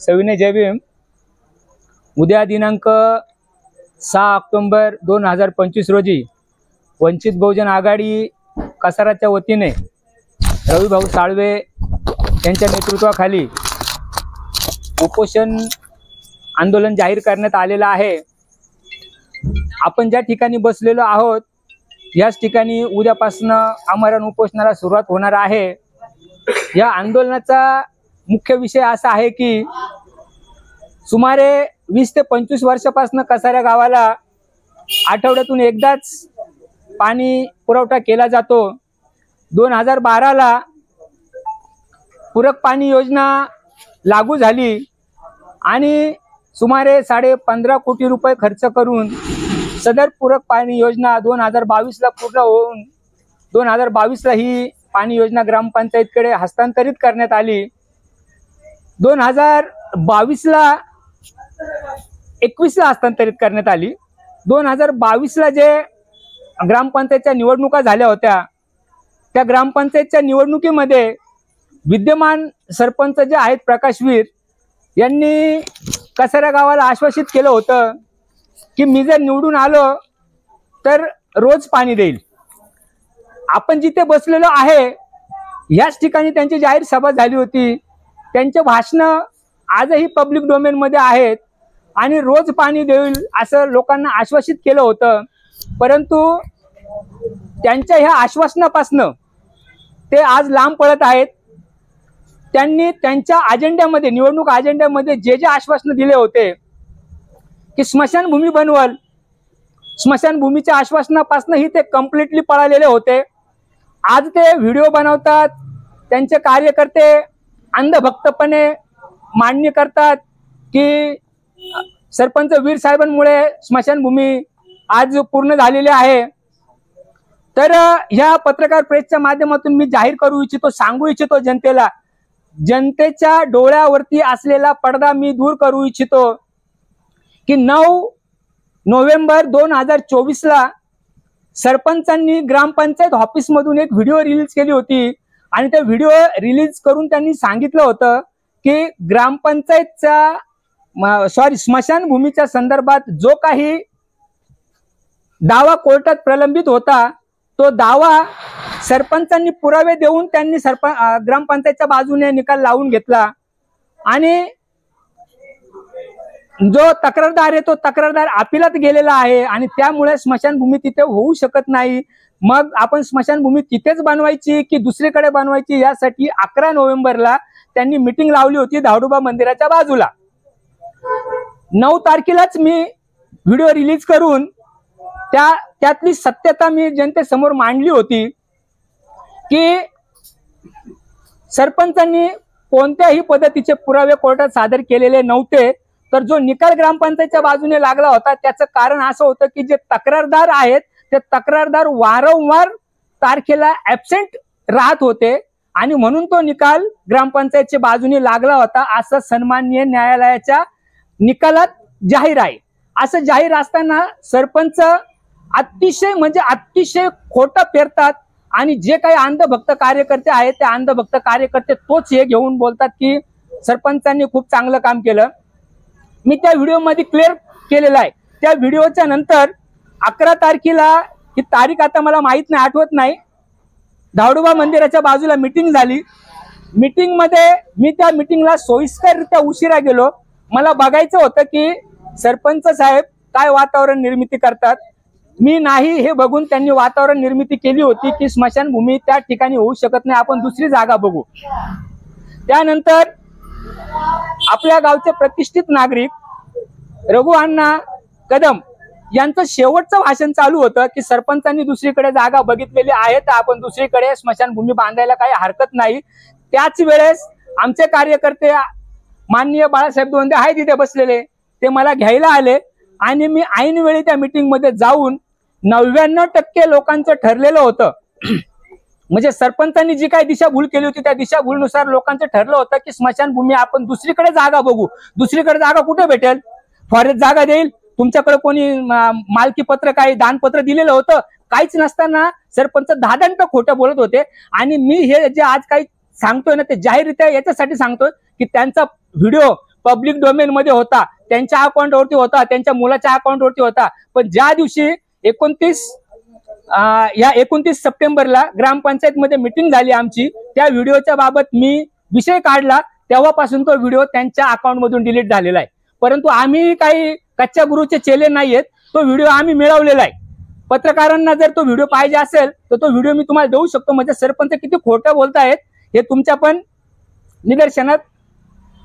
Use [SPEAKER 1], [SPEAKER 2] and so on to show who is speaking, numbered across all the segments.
[SPEAKER 1] सविनय जय भीम। उद्या दिनांक 6 ऑक्टोबर 2025 रोजी वंचित बहुजन आघाडी कसाराच्या वतीने रविभाऊ साळवे यांच्या नेतृत्वाखाली उपोषण आंदोलन जाहीर करण्यात आलेलं आहे। आपण ज्या ठिकाणी बसलेलो आहोत याच ठिकाणी उद्यापासून आमरण उपोषणाला सुरुवात होणार आहे। या आंदोलनाचा मुख्य विषय असा आहे की सुमारे 20 ते 25 वर्षापासून कसारा गावाला आठवड्यातून एकदाच पाणी पुरवठा केला जातो। 2012 ला पूरक पाणी योजना लागू झाली आणि सुमारे 15.5 कोटी रुपये खर्च करून सदर पूरक पाणी योजना 2022 ला पूर्ण होऊन 2022 ला ही पाणी योजना ग्रामपंचायतकडे हस्तांतरित करण्यात आली। 2022 ला 21 ला हस्तांतरित करण्यात आली। 2022 ला जे ग्रामपंचायतच्या निवडणुका झाल्या होत्या त्या ग्रामपंचायतच्या निवडणुकीमध्ये विद्यमान सरपंच जे आहेत प्रकाशवीर यांनी कसारा गावाला आश्वासित केलं होतं की मी जर निवडून आलो तर रोज पाणी देईल। आपण जिथे बसलेलो आहे याच ठिकाणी त्यांची जाहीर सभा झाली होती। त्यांचे भाषण आजही पब्लिक डोमेन मध्ये आहेत आणि रोज पाणी देईल असं लोकांना आश्वासित केलं होतं। परंतु त्यांच्या ह्या आश्वासनापासून ते आज लांब पळत आहेत। त्यांनी त्यांच्या अजेंड्यामध्ये निवडणूक अजेंड्यामध्ये जे आश्वासन दिले होते की स्मशानभूमी बनवल, स्मशानभूमीच्या आश्वासनापासूनही ते कम्प्लिटली पळालेले होते। आज ते व्हिडिओ बनवतात, त्यांचे कार्यकर्ते अंधभक्तपणे मान्य करतात की सरपंच वीर साहेबांमुळे स्मशानभूमी आज पूर्ण झालेली आहे। तर ह्या पत्रकार प्रेसच्या माध्यमातून मी जाहीर करू इच्छितो, सांगू इच्छितो जनतेला, जनतेच्या डोळ्यावरती असलेला पडदा मी दूर करू इच्छितो की 9 नोव्हेंबर 2024 ला सरपंचांनी ग्रामपंचायत ऑफिस मधून एक व्हिडिओ रिलीज केली होती आणि ते व्हिडिओ रिलीज करून त्यांनी सांगितलं होतं की ग्रामपंचायतच्या स्मशानभूमीच्या संदर्भात जो काही दावा कोर्टात प्रलंबित होता तो दावा सरपंचांनी पुरावे देऊन त्यांनी ग्रामपंचायतच्या बाजूने निकाल लावून घेतला आणि जो तक्रारदार आहे तो तक्रारदार अपिलात गेलेला आहे आणि त्यामुळे स्मशानभूमी तिथे होऊ शकत नाही। मग आपण स्मशानभूमी तिथेच बनवायची की दुसरीकडे बनवायची यासाठी 11 नोव्हेंबरला त्यांनी मीटिंग लावली होती धावडोबा मंदिराच्या बाजूला। 9 तारखेलाच मी व्हिडिओ रिलीज करून त्यातली सत्यता मी जनतेसमोर मांडली होती की सरपंचांनी कोणत्याही पद्धतीचे पुरावे कोर्टात सादर केलेले नव्हते। तर जो निकाल ग्रामपंचायतच्या बाजूने लागला होता त्याचं कारण असं होतं की जे तक्रारदार आहेत ते तक्रारदार वारंवार तारखेला ऍब्सेंट राहत होते आणि म्हणून तो निकाल ग्रामपंचायतच्या बाजूने लागला होता असं सन्माननीय न्यायालयाच्या निकालात जाहीर आहे। असं जाहीर असताना सरपंच अतिशय खोटं पेरतात आणि जे काही अंधभक्त कार्यकर्ते आहेत ते अंधभक्त कार्यकर्ते तोच हे घेऊन बोलतात की सरपंचांनी खूप चांगलं काम केलं। मी त्या व्हिडिओ मध्ये क्लिअर केलेला आहे। त्या व्हिडिओच्या नंतर 11 तारखेला ही तारीख आता मला माहित नाही, आठवत नाही, धावडोबा मंदिराच्या बाजूला मीटिंग झाली। मीटिंग मध्ये मी त्या मीटिंगला सोयीस्कररित्या उशिरा गेलो। मला बघायचं होतं की सरपंच साहेब काय वातावरण निर्मिती करतात। मी नाही हे बघून त्यांनी वातावरण निर्मिती केली होती की स्मशानभूमी त्या ठिकाणी होऊ शकत नाही, आपण दुसरी जागा बघू। त्यानंतर आपल्या गावचे प्रतिष्ठित नागरिक रघु अण्णा कदम यांचं शेवटचं भाषण चालू होतं की सरपंचांनी दुसरीकडे जागा बघितलेली आहे तर आपण दुसरीकडे स्मशानभूमी बांधायला काही हरकत नाही। त्याच वेळेस आमचे कार्यकर्ते माननीय बाळासाहेब दोंदे आहे तिथे बसलेले, ते मला घ्यायला आले आणि मी ऐनवेळी त्या मीटिंग मध्ये जाऊन 99% लोकांचं ठरलेलं होतं म्हणजे सरपंचांनी जी काही दिशाभूल केली होती त्या दिशाभूलनुसार लोकांचं ठरलं होतं की स्मशानभूमी आपण दुसरीकडे जागा बघू। दुसरीकडे जागा कुठे भेटेल? फॉरेस्ट जागा देईल, तुमच्याकडे कोणी मालकी पत्र काही दानपत्र दिलेलं होतं? काहीच नसताना सरपंच धादांत खोटं बोलत होते। आणि मी हे जे आज काही सांगतोय ना ते जाहीररित्या याच्यासाठी सांगतोय की त्यांचा व्हिडिओ पब्लिक डोमेन मध्ये होता, त्यांच्या अकाउंटवरती होता, त्यांच्या मुलाच्या अकाउंटवरती होता. पण ज्या दिवशी 29 सप्टेंबरला ग्रामपंचायत मध्ये मिटिंग झाली आमची, त्या व्हिडिओच्या बाबत मी विषय काढला, तेव्हापासून तो व्हिडिओ त्यांच्या अकाउंट मधून डिलीट झालेला आहे. परंतु आम्ही काही कच्च्या गुरुचे चेले नाहीयेत, तो व्हिडिओ आम्ही मिळवलेला आहे. पत्रकारांना जर तो व्हिडिओ पाहिजे असेल तर तो व्हिडिओ मी तुम्हाला देऊ शकतो. म्हणजे सरपंच किती खोटं बोलतायत हे तुमच्या पण निदर्शनात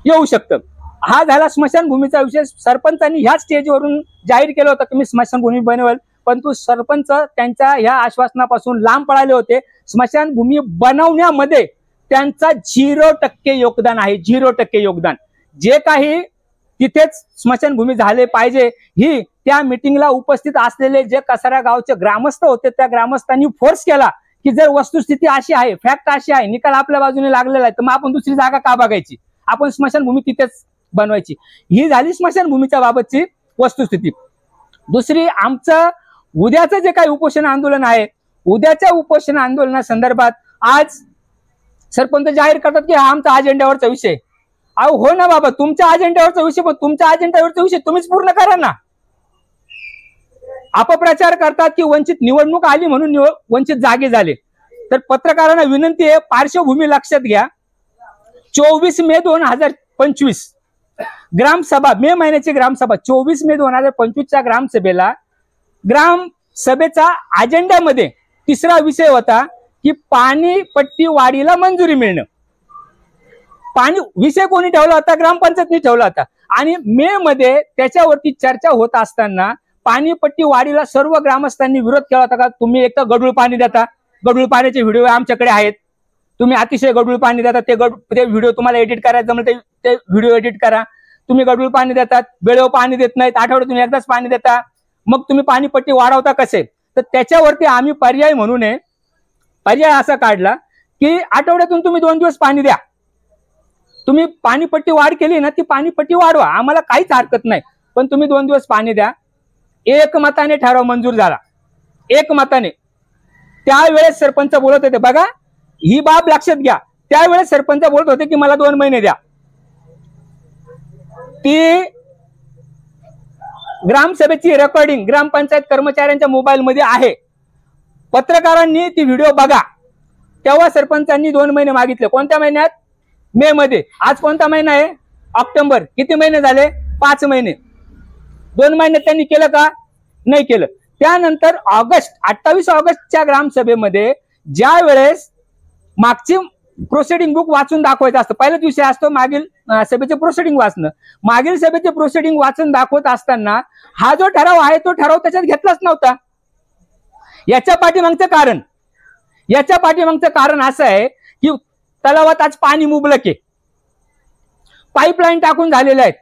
[SPEAKER 1] येऊ शकतं. हा झाला स्मशानभूमीचा विषय. सरपंचांनी ह्या स्टेजवरून जाहीर केलं होतं की मी स्मशानभूमी बनवेल, परंतु सरपंच त्यांच्या ह्या आश्वासनापासून लांब पळाले होते. स्मशानभूमी बनवण्यामध्ये त्यांचा 0% योगदान आहे, 0% योगदान. जे काही तिथेच स्मशानभूमी झाले पाहिजे ही त्या मिटिंगला उपस्थित असलेले जे कसारा गावचे ग्रामस्थ होते, त्या ग्रामस्थांनी फोर्स केला की जर वस्तुस्थिती अशी आहे, फॅक्ट अशी आहे, निकाल आपल्या बाजूने लागलेला आहे, तर मग आपण दुसरी जागा का बघायची, आपण स्मशानभूमी तिथेच बनवायची. ही झाली स्मशानभूमीच्या बाबतची वस्तुस्थिती. दुसरी, आमचं उद्याचं जे काही उपोषण आंदोलन आहे, उद्याच्या उपोषण आंदोलनासंदर्भात आज सरपंच जाहीर करतात की हा आमचा अजेंड्यावरचा विषय. अहो हो ना बाबा, तुमच्या अजेंड्यावरचा विषय, पण तुमच्या अजेंड्यावरचा विषय तुम्हीच पूर्ण करा ना. अपप्रचार करतात की वंचित निवडणूक आली म्हणून वंचित जागे झाले. तर पत्रकारांना विनंती आहे, पार्श्वभूमी लक्षात घ्या. 24 मे 2025 ग्रामसभा, मे महिन्याची ग्रामसभा, 24 मे 2025च्या ग्रामसभेला, ग्रामसभेचा अजेंड्यामध्ये तिसरा विषय होता की पाणीपट्टी वाढीला मंजुरी मिळणं. पाणी विषय कोणी ठेवला होता? ग्रामपंचायतनी ठेवला होता. आणि मे मध्ये त्याच्यावरती चर्चा होत असताना पाणीपट्टी वाढीला सर्व ग्रामस्थांनी विरोध केला होता. का तुम्ही एक तर गढूळ पाणी देता, गढूळ पाण्याचे व्हिडिओ आमच्याकडे आहेत, तुम्ही अतिशय गढूळ पाणी देता, ते व्हिडिओ तुम्हाला एडिट करायचं जमलं ते व्हिडिओ एडिट करा. तुम्ही गढूळ पाणी देतात, वेळेवर पाणी देत नाहीत, आठवड्यातून एकदाच पाणी देता, मग तुम्ही पाणीपट्टी वाढवता कसे? तर त्याच्यावरती आम्ही पर्याय म्हणून पर्याय असा काढला की आठवड्यातून तुम्ही 2 दिवस पाणी द्या. तुम्ही पाणीपट्टी वाढ केली ना, ती पाणीपट्टी वाढवा, आम्हाला काहीच हरकत नाही, पण तुम्ही 2 दिवस पाणी द्या. एकमताने ठराव मंजूर झाला, एकमताने. त्यावेळेस सरपंच बोलत होते, बघा ही बाब लक्षात घ्या, त्यावेळेस सरपंच बोलत होते की मला 2 महिने द्या. ती ग्रामसभेची रेकॉर्डिंग ग्रामपंचायत कर्मचाऱ्यांच्या मोबाईल मध्ये आहे. पत्रकारांनी ती व्हिडिओ बघा. तेव्हा सरपंचांनी 2 महिने मागितले. कोणत्या महिन्यात? मे मध्ये. आज कोणता महिना आहे? ऑक्टोबर. किती महिने झाले? 5 महिने. 2 महिने त्यांनी केलं का? नाही केलं. त्यानंतर 28 ऑगस्टच्या ग्रामसभेमध्ये ज्या वेळेस मागची प्रोसिडिंग बुक वाचून दाखवायचं असतं, पहिलाच विषय असतो मागील सभेचे प्रोसिडिंग वाचणं. मागील सभेचे प्रोसिडिंग वाचून दाखवत असताना हा जो ठराव आहे तो ठराव त्याच्यात घेतलाच नव्हता. याच्या पाठीमागचं कारण असं आहे की तलावात आज पाणी मुबलक आहे, पाईपलाईन टाकून झालेले आहेत.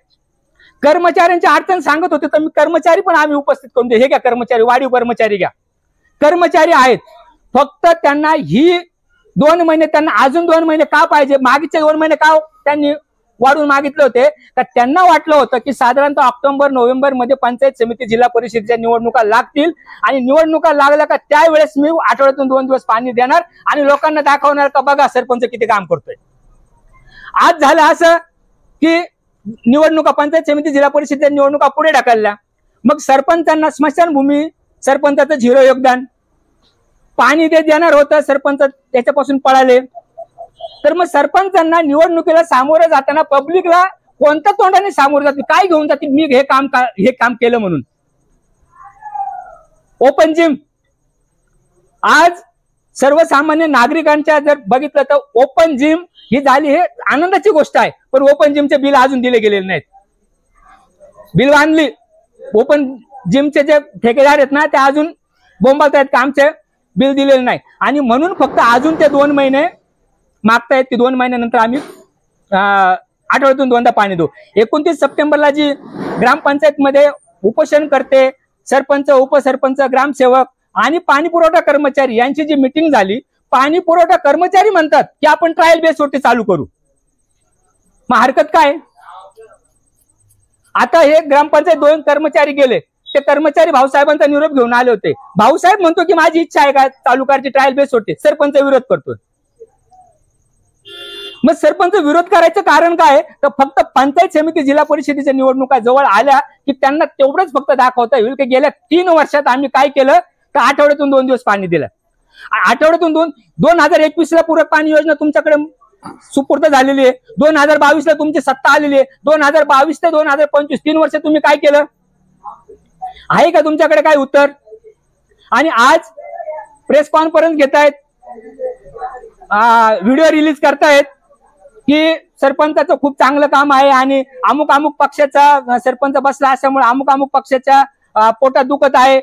[SPEAKER 1] कर्मचाऱ्यांची अडचण सांगत होते, तर मी कर्मचारी पण आम्ही उपस्थित करून दे. हे घ्या कर्मचारी, वाढीव कर्मचारी घ्या, कर्मचारी आहेत. फक्त त्यांना ही 2 महिने, त्यांना अजून 2 महिने का पाहिजे? मागचे 2 महिने का त्यांनी वाढून मागितले होते? तर त्यांना वाटलं होतं की साधारणतः ऑक्टोबर नोव्हेंबर मध्ये पंचायत समिती जिल्हा परिषदेच्या निवडणुका लागतील आणि निवडणुका लागल्या का त्यावेळेस मी आठवड्यातून 2 दिवस पाणी देणार आणि लोकांना दाखवणार का बघा सरपंच किती काम करतोय. आज झालं असं की निवडणुका, पंचायत समिती जिल्हा परिषदेच्या निवडणुका पुढे ढकलल्या. मग सरपंचांना स्मशानभूमी, सरपंचाचं 0 योगदान. पाणी देणार होतं, सरपंच त्याच्यापासून पळाले. तर मग सरपंचांना निवडणुकीला सामोरं जाताना पब्लिकला कोणत्या तोंडाने सामोरं जातील, काय घेऊन जातील? मी हे काम केलं म्हणून. ओपन जिम आज सर्वसामान्य नागरिकांच्या जर बघितलं तर ओपन जिम ही झाली, हे आनंदाची गोष्ट आहे. पण ओपन जिमचे बिल अजून दिले गेलेले नाहीत. बिल बांधली, ओपन जिमचे जे ठेकेदार आहेत ना ते अजून बोंबालतायत का आमचे बिल दिलेलं नाही. आणि म्हणून फक्त अजून ते 2 महिने मागतायत की 2 महिन्यानंतर आम्ही आठवड्यातून 2दा पाणी देऊ. 29 सप्टेंबरला जी ग्रामपंचायत मध्ये उपोषण करते, सरपंच, उपसरपंच, ग्रामसेवक आणि पाणी पुरवठा कर्मचारी यांची जी मिटिंग झाली, पाणी पुरवठा कर्मचारी म्हणतात की आपण ट्रायल बेसवरती चालू करू. मग हरकत काय? आता हे ग्रामपंचायत 2 कर्मचारी गेले, ते कर्मचारी भाऊसाहेबांचा निरोप घेऊन आले होते. भाऊसाहेब म्हणतो की माझी इच्छा आहे का चालू करायची ट्रायल बेसवरती, सरपंच विरोध करतोय. मग सरपंच विरोध करायचं कारण काय? तर फक्त पंचायत समिती जिल्हा परिषदेच्या निवडणुका जवळ आल्या की त्यांना तेवढंच फक्त दाखवता येईल की गेल्या 3 वर्षात आम्ही काय केलं. तर आठवड्यातून 2 दिवस पाणी दिलं. आठवड्यातून 2021ला पूरक पाणी योजना तुमच्याकडे सुपूर्द झालेली आहे. 2022ला तुमची सत्ता आलेली आहे. 2022 ते 2025 3 वर्ष तुम्ही काय केलं आहे का तुमच्याकडे काय उत्तर? आणि आज प्रेस कॉन्फरन्स घेतायत, व्हिडिओ रिलीज करतायत की सरपंचाचं खूप चांगलं काम आहे आणि अमुक अमुक पक्षाचा सरपंच बसला असल्यामुळे अमुक अमुक पक्षाच्या पोटात दुखत आहे.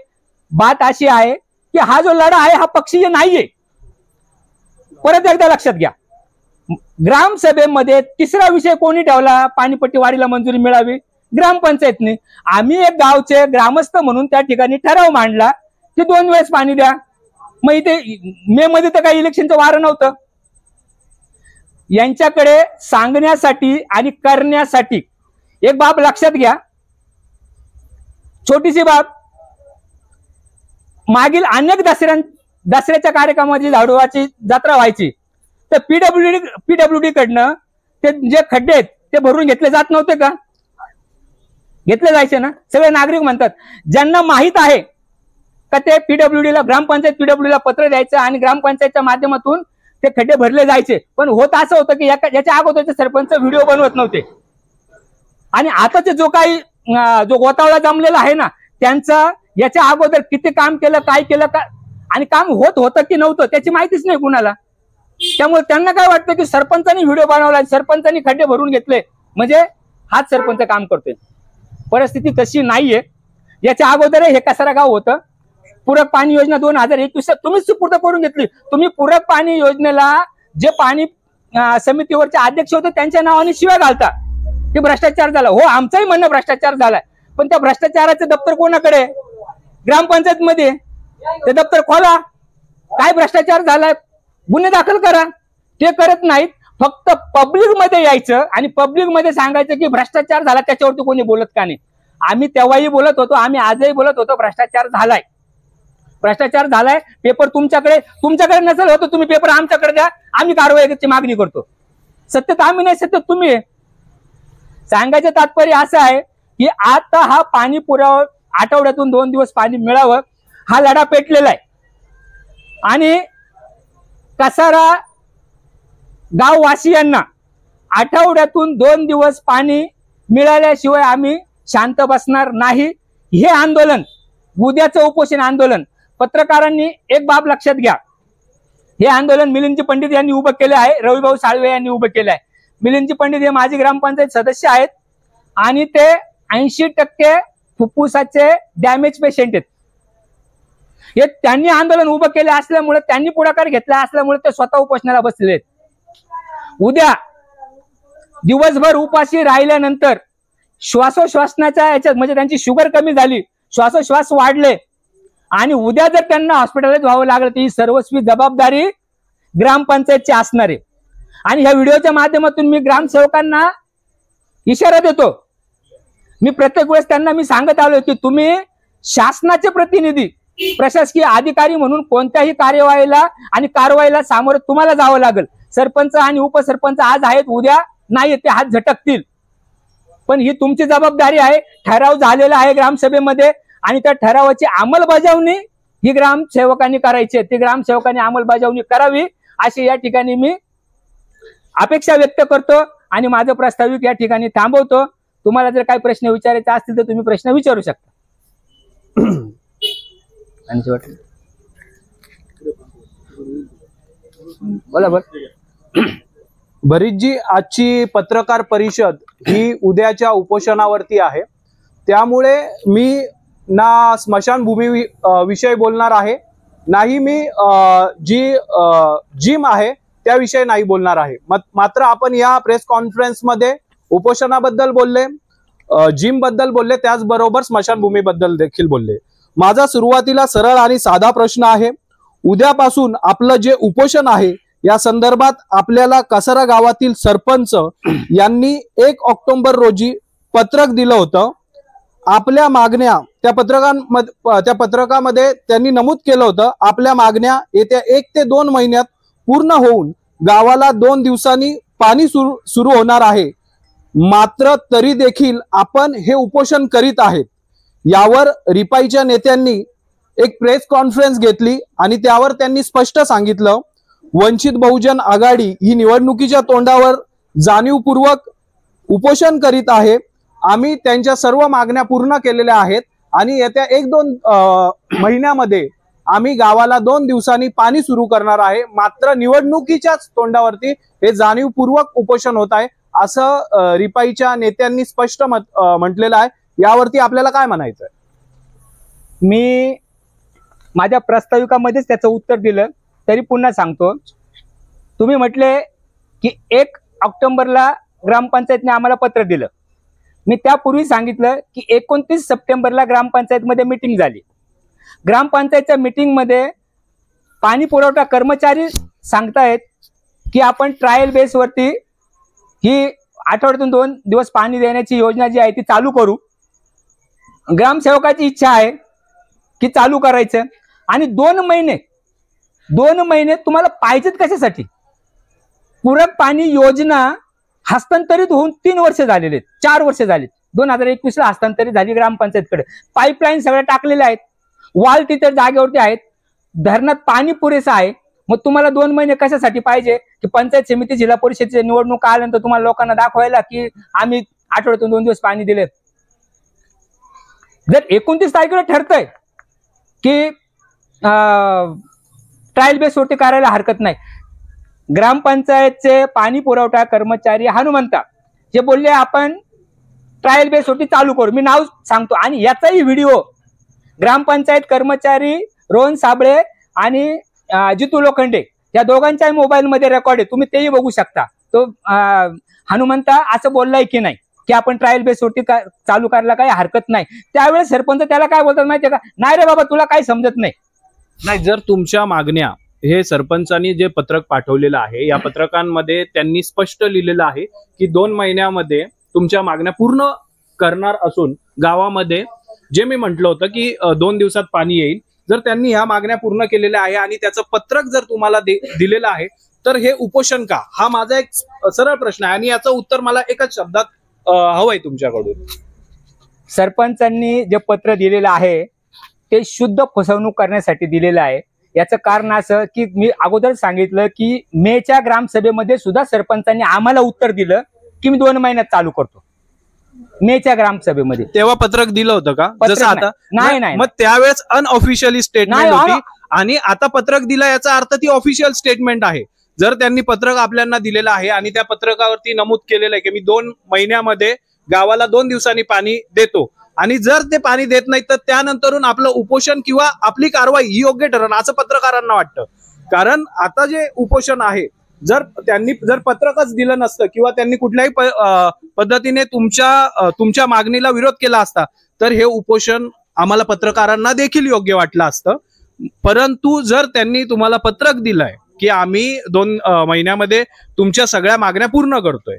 [SPEAKER 1] बात अशी आहे की हा जो लढा आहे हा पक्षीय नाहीये. परत एकदा लक्षात घ्या, ग्रामसभेमध्ये तिसरा विषय कोणी ठेवला? पाणीपट्टी वाढीला मंजुरी मिळावी, ग्रामपंचायतने. आम्ही एक गावचे ग्रामस्थ म्हणून त्या ठिकाणी ठराव मांडला की 2 वेळेस पाणी द्या. मग इथे मे मध्ये तर काही इलेक्शनचं वारं नव्हतं. यांच्याकडे सांगण्यासाठी आणि करण्यासाठी एक बाब लक्षात घ्या, छोटीशी बाब. मागील अनेक दसऱ्याच्या कार्यक्रमाची झाडूवाची जत्रा व्हायची तर पीडब्ल्यूडी कडनं ते जे खड्डे आहेत ते भरून घेतले जात नव्हते का? घेतले जायचे ना. सगळे नागरिक म्हणतात, ज्यांना माहित आहे का ते पीडब्ल्यूडीला, ग्रामपंचायत पीडब्ल्यूडीला पत्र द्यायचं आणि ग्रामपंचायतच्या माध्यमातून ते खड्डे भरले जायचे. पण होत असं होतं की याच्या अगोदरचे सरपंच व्हिडिओ बनवत नव्हते. आणि आताचे जो गोतावळा जमलेला आहे ना, त्यांचा याच्या अगोदर किती काम केलं, काय केलं का आणि काम होतं की नव्हतं त्याची माहितीच नाही कुणाला. त्यामुळे त्यांना काय वाटतं की सरपंचांनी व्हिडिओ बनवला, सरपंचांनी खड्डे भरून घेतले म्हणजे हाच सरपंच काम करतोय. परिस्थिती तशी नाहीये. याच्या अगोदर हे कसारा गाव होतं. पूरक पाणी योजना 2021 तुम्हीच सुपूर्द करून घेतली. तुम्ही पूरक पाणी योजनेला जे पाणी समितीवरचे अध्यक्ष होते त्यांच्या नावाने शिव्या घालता की भ्रष्टाचार झाला. हो, आमचंही म्हणणं भ्रष्टाचार झालाय, पण त्या भ्रष्टाचाराचं दप्तर कोणाकडे? ग्रामपंचायत मध्ये. ते दप्तर खोला, काय भ्रष्टाचार झालाय गुन्हे दाखल करा. ते करत नाहीत. फक्त पब्लिक मध्ये यायचं आणि पब्लिक मध्ये सांगायचं की भ्रष्टाचार झाला, त्याच्यावरती कोणी बोलत का नाही. आम्ही तेव्हाही बोलत होतो, आम्ही आजही बोलत होतो, भ्रष्टाचार झालाय, भ्रष्टाचार झालाय. पेपर तुमच्याकडे नसेल होतं, तुम्ही पेपर आमच्याकडे द्या, आम्ही कारवाईची मागणी करतो. सत्य तर आम्ही नाही, सत्य तुम्ही. सांगायचं तात्पर्य असं आहे की आता हा पाणी पुरावा आठवड्यातून 2 दिवस पाणी मिळावं हा लढा पेटलेला आहे. आणि कसारा गाववासियांना आठवड्यातून 2 दिवस पाणी मिळाल्याशिवाय आम्ही शांत बसणार नाही. हे आंदोलन, उद्याचं उपोषण आंदोलन, पत्रकारांनी एक बाब लक्षात घ्या. हे आंदोलन मिलिंदजी पंडित यांनी उभं केलं आहे, रविभाऊ साळवे यांनी उभं केलं आहे. मिलिंदजी पंडित हे माजी ग्रामपंचायत सदस्य आहेत आणि ते 80% फुफ्फुसाचे डॅमेज पेशंट आहेत. हे त्यांनी आंदोलन उभं केले असल्यामुळे, त्यांनी पुढाकार घेतला असल्यामुळे ते स्वतः उपोषणाला बसलेले आहेत. उद्या दिवसभर उपाशी राहिल्यानंतर श्वासोश्वासनाच्या याच्यात म्हणजे त्यांची शुगर कमी झाली, श्वासोश्वास वाढले आणि उद्या जर त्यांना हॉस्पिटलाइज व्हावं लागलं तर ही सर्वस्वी जबाबदारी ग्रामपंचायतची असणार आहे. आणि ह्या व्हिडिओच्या माध्यमातून मी ग्रामसेवकांना इशारा देतो. मी प्रत्येक वेळेस त्यांना मी सांगत आलो की तुम्ही शासनाचे प्रतिनिधी, प्रशासकीय अधिकारी म्हणून कोणत्याही कार्यवाहीला आणि कारवाईला सामोरं तुम्हाला जावं लागेल. सरपंच आणि उपसरपंच आज आहेत, उद्या नाही, ते हात झटकतील. पण ही तुमची जबाबदारी आहे. ठराव झालेला आहे ग्रामसभेमध्ये आणि त्या ठरावाची अंमलबजावणी ही ग्रामसेवकांनी करायची आहे. ती ग्रामसेवकांनी अंमलबजावणी करावी अशी या ठिकाणी मी अपेक्षा व्यक्त करतो आणि माझं प्रास्ताविक या ठिकाणी थांबवतो. तुम्हाला जर काही प्रश्न विचारायचे असतील तर तुम्ही प्रश्न विचारू शकता. बोला बोला.
[SPEAKER 2] भरीतजी, आजची पत्रकार परिषद ही उद्याच्या उपोषणावरती आहे, त्यामुळे मी ना स्मशानभूमी विषयी बोलणार आहे, नाही मी जिम आहे त्याविषयी नाही बोलणार आहे. मात्र आपण या प्रेस कॉन्फरन्स मध्ये उपोषणाबद्दल बोलले, जिम बद्दल बोलले, त्याचबरोबर स्मशानभूमी बद्दल देखील बोलले. माझा सुरुवातीला सरळ आणि साधा प्रश्न आहे. उद्यापासून आपलं जे उपोषण आहे या संदर्भात आपल्याला कसारा गावातील सरपंच यांनी 1 ऑक्टोबर रोजी पत्रक दिलं होतं. आपल्या मागण्या त्या पत्रकामध्ये त्यांनी नमूद केलं होतं, आपल्या मागण्या येत्या 1 ते 2 महिन्यात पूर्ण होऊन गावाला 2 दिवसांनी पाणी सुरू होणार आहे, मात्र तरी देखील आपण हे उपोषण करीत आहेत। यावर रिपाईच्या नेत्यांनी एक प्रेस कॉन्फरन्स घेतली आणि त्यावर त्यांनी स्पष्ट सांगितलं, वंचित बहुजन आघाडी ही निवडणुकीच्या तोंडावर जाणीवपूर्वक उपोषण करीत आहे। आम्ही त्यांच्या सर्व मागण्या पूर्ण केलेल्या आहेत आणि येत्या 1-2 महिन्यामध्ये आम्ही गावाला 2 दिवसांनी पाणी सुरू करणार आहे। मात्र निवडणुकीच्याच तोंडावरती हे जाणीवपूर्वक उपोषण होत आहे, असं रिपाईच्या नेत्यांनी स्पष्ट म्हटलेलं आहे। यावरती आपल्याला काय म्हणायचं आहे?
[SPEAKER 1] मी माझ्या प्रस्ताविकामध्येच त्याचं उत्तर दिलं, तरी पुन्हा सांगतो। तुम्ही म्हटले की 1 ऑक्टोबरला ग्रामपंचायतने आम्हाला पत्र दिलं। मी त्यापूर्वी सांगितलं की 29 सप्टेंबरला ग्रामपंचायतमध्ये मीटिंग झाली। ग्रामपंचायतच्या मीटिंगमध्ये पाणी पुरवठा कर्मचारी सांगतायत की आपण ट्रायल बेसवरती ही आठवड्यातून 2 दिवस पाणी देण्याची योजना जी आहे ती चालू करू। ग्रामसेवकाची इच्छा आहे की चालू करायचं, आणि 2 महिने तुम्हाला पाहिजेत कशासाठी? पूरक पाणी योजना हस्तांतरित होऊन 3 वर्ष झालेले आहेत, 4 वर्ष झाले। 2021 ला हस्तांतरित झाली ग्रामपंचायतकडे। पाईपलाईन सगळ्या टाकलेल्या आहेत, वाल तिथे जागेवरती आहेत, धरणात पाणी पुरेसं आहे। मग तुम्हाला 2 महिने कशासाठी पाहिजे? की पंचायत समिती जिल्हा परिषदेची निवडणूक आल्यानंतर तुम्हाला लोकांना दाखवायला की आम्ही आठवड्यातून 2 दिवस पाणी दिले? जर 29 तारखेला ठरतंय की ट्रायल बेसवरती करायला हरकत नाही, ग्रामपंचायतचे पाणी पुरवठा कर्मचारी हनुमंता जे बोलले आपण ट्रायल बेसवरती चालू करू, मी नाव सांगतो, आणि याचाही व्हिडिओ ग्रामपंचायत कर्मचारी रोहन साबळे आणि जितू लोखंडे या दोघांच्याही मोबाईलमध्ये रेकॉर्ड आहे, तुम्ही तेही बघू शकता। तो हनुमंता असं बोललाय की नाही की आपण ट्रायल बेसवरती चालू करायला काही हरकत नाही। त्यावेळेस सरपंच त्याला काय बोलतात माहितीये का? नाही रे बाबा, तुला काही समजत नाही।
[SPEAKER 2] जर तुमच्या मागण्या हे सरपंचांनी जे पत्रक पाठवलेलं आहे, या पत्रकांमध्ये त्यांनी स्पष्ट लिहिलेलं आहे की 2 महिन्यामध्ये तुमच्या मागण्या पूर्ण करणार असून गावामध्ये जे मी म्हटलं होतं की 2 दिवसात पाणी येईल, जर त्यांनी ह्या मागण्या पूर्ण केलेल्या आहे आणि त्याचं पत्रक जर तुम्हाला दिलेलं आहे, तर हे उपोषण का? हा माझा एक सरळ प्रश्न आहे आणि याचं उत्तर मला एकच शब्दात हवंय तुमच्याकडून।
[SPEAKER 1] सरपंचांनी जे पत्र दिलेलं आहे ते शुद्ध फसवणूक करण्यासाठी दिलेलं आहे। याचं कारण असं की मी अगोदर सांगितलं की मेच्या ग्रामसभेमध्ये सुद्धा सरपंचांनी आम्हाला उत्तर दिलं की मी 2 महिन्यात चालू करतो। मेच्या ग्रामसभेमध्ये
[SPEAKER 2] तेव्हा पत्रक दिलं होतं का? जसं आता
[SPEAKER 1] नाही,
[SPEAKER 2] मग त्यावेळेस अनऑफिशियली स्टेटमेंट होती आणि आता पत्रक दिलं, याचा अर्थ ती ऑफिशियल स्टेटमेंट आहे। जर त्यांनी पत्रक आपल्याला दिलेलं आहे आणि त्या पत्रकावरती नमूद केलेलं आहे की मी 2 महिन्यामध्ये गावाला 2 दिवसांनी पाणी देतो, आणि जर ते पाणी देत नाही तर त्यानंतरून आपलं उपोषण किंवा आपली कारवाई ही योग्य ठरेल असं पत्रकारांना वाटतं। कारण आता जे उपोषण आहे, जर त्यांनी पत्रकच दिलं नसतं किंवा त्यांनी कुठल्याही पद्धतीने तुमच्या मागणीला विरोध केला असता, तर हे उपोषण आम्हाला पत्रकारांना देखील योग्य वाटलं असतं। परंतु जर त्यांनी तुम्हाला पत्रक दिलंय की आम्ही 2 महिन्यामध्ये तुमच्या सगळ्या मागण्या पूर्ण करतोय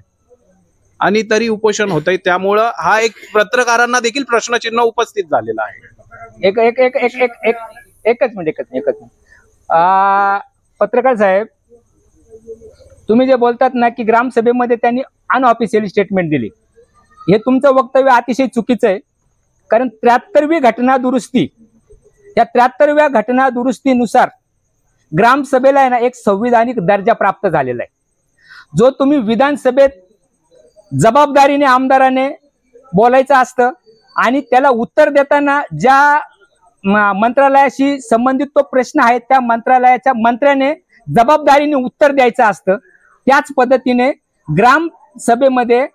[SPEAKER 2] आणि तरी उपोषण होतंय, त्यामुळं हा एक पत्रकारांना देखील प्रश्नचिन्ह उपस्थित झालेला आहे।
[SPEAKER 1] एकच मिनिट। पत्रकार साहेब, तुम्ही जे बोलतात ना की ग्रामसभेमध्ये त्यांनी अनऑफिशियली स्टेटमेंट दिली, हे तुमचं वक्तव्य अतिशय चुकीचं आहे। कारण 73वी घटना दुरुस्ती, या 73व्या घटना दुरुस्तीनुसार ग्रामसभेला आहे ना एक संविधानिक दर्जा प्राप्त झालेला आहे, जो तुम्ही विधानसभेत जबाबदारीने आमदाराने बोलायचं असतं आणि त्याला उत्तर देताना ज्या मंत्रालयाशी संबंधित तो प्रश्न आहे त्या मंत्रालयाच्या मंत्र्याने जबाबदारीने उत्तर द्यायचं असतं। त्याच पद्धतीने ग्रामसभेमध्ये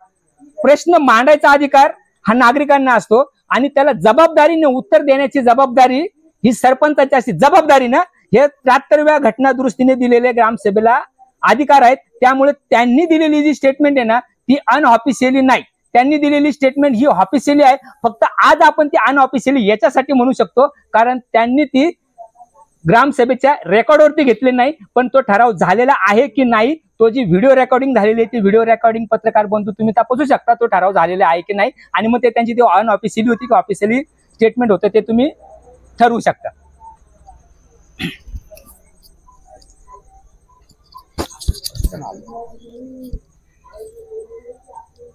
[SPEAKER 1] प्रश्न मांडायचा अधिकार हा नागरिकांना असतो आणि त्याला जबाबदारीने उत्तर देण्याची जबाबदारी ही सरपंचाची असते। जबाबदारी ना हे 73व्या घटना दुरुस्तीने दिलेले ग्रामसभेला अधिकार आहेत। त्यामुळे त्यांनी दिलेली जी स्टेटमेंट आहे ना ती अनऑफिशियली नाही, त्यांनी दिलेली स्टेटमेंट ही ऑफिशियली आहे। फक्त आज आपण ती अनऑफिशियली याच्यासाठी म्हणू शकतो कारण त्यांनी ती ग्रामसभेच्या रेकॉर्डवरती घेतली नाही, पण तो ठराव झालेला आहे की नाही, तो जी व्हिडिओ रेकॉर्डिंग झालेली आहे ती व्हिडिओ रेकॉर्डिंग पत्रकार बंधू तुम्ही तपासू शकता तो ठराव झालेला आहे की नाही, आणि मग ते त्यांची ती अनऑफिशियली होती की ऑफिशियली स्टेटमेंट होतं ते तुम्ही ठरवू शकता।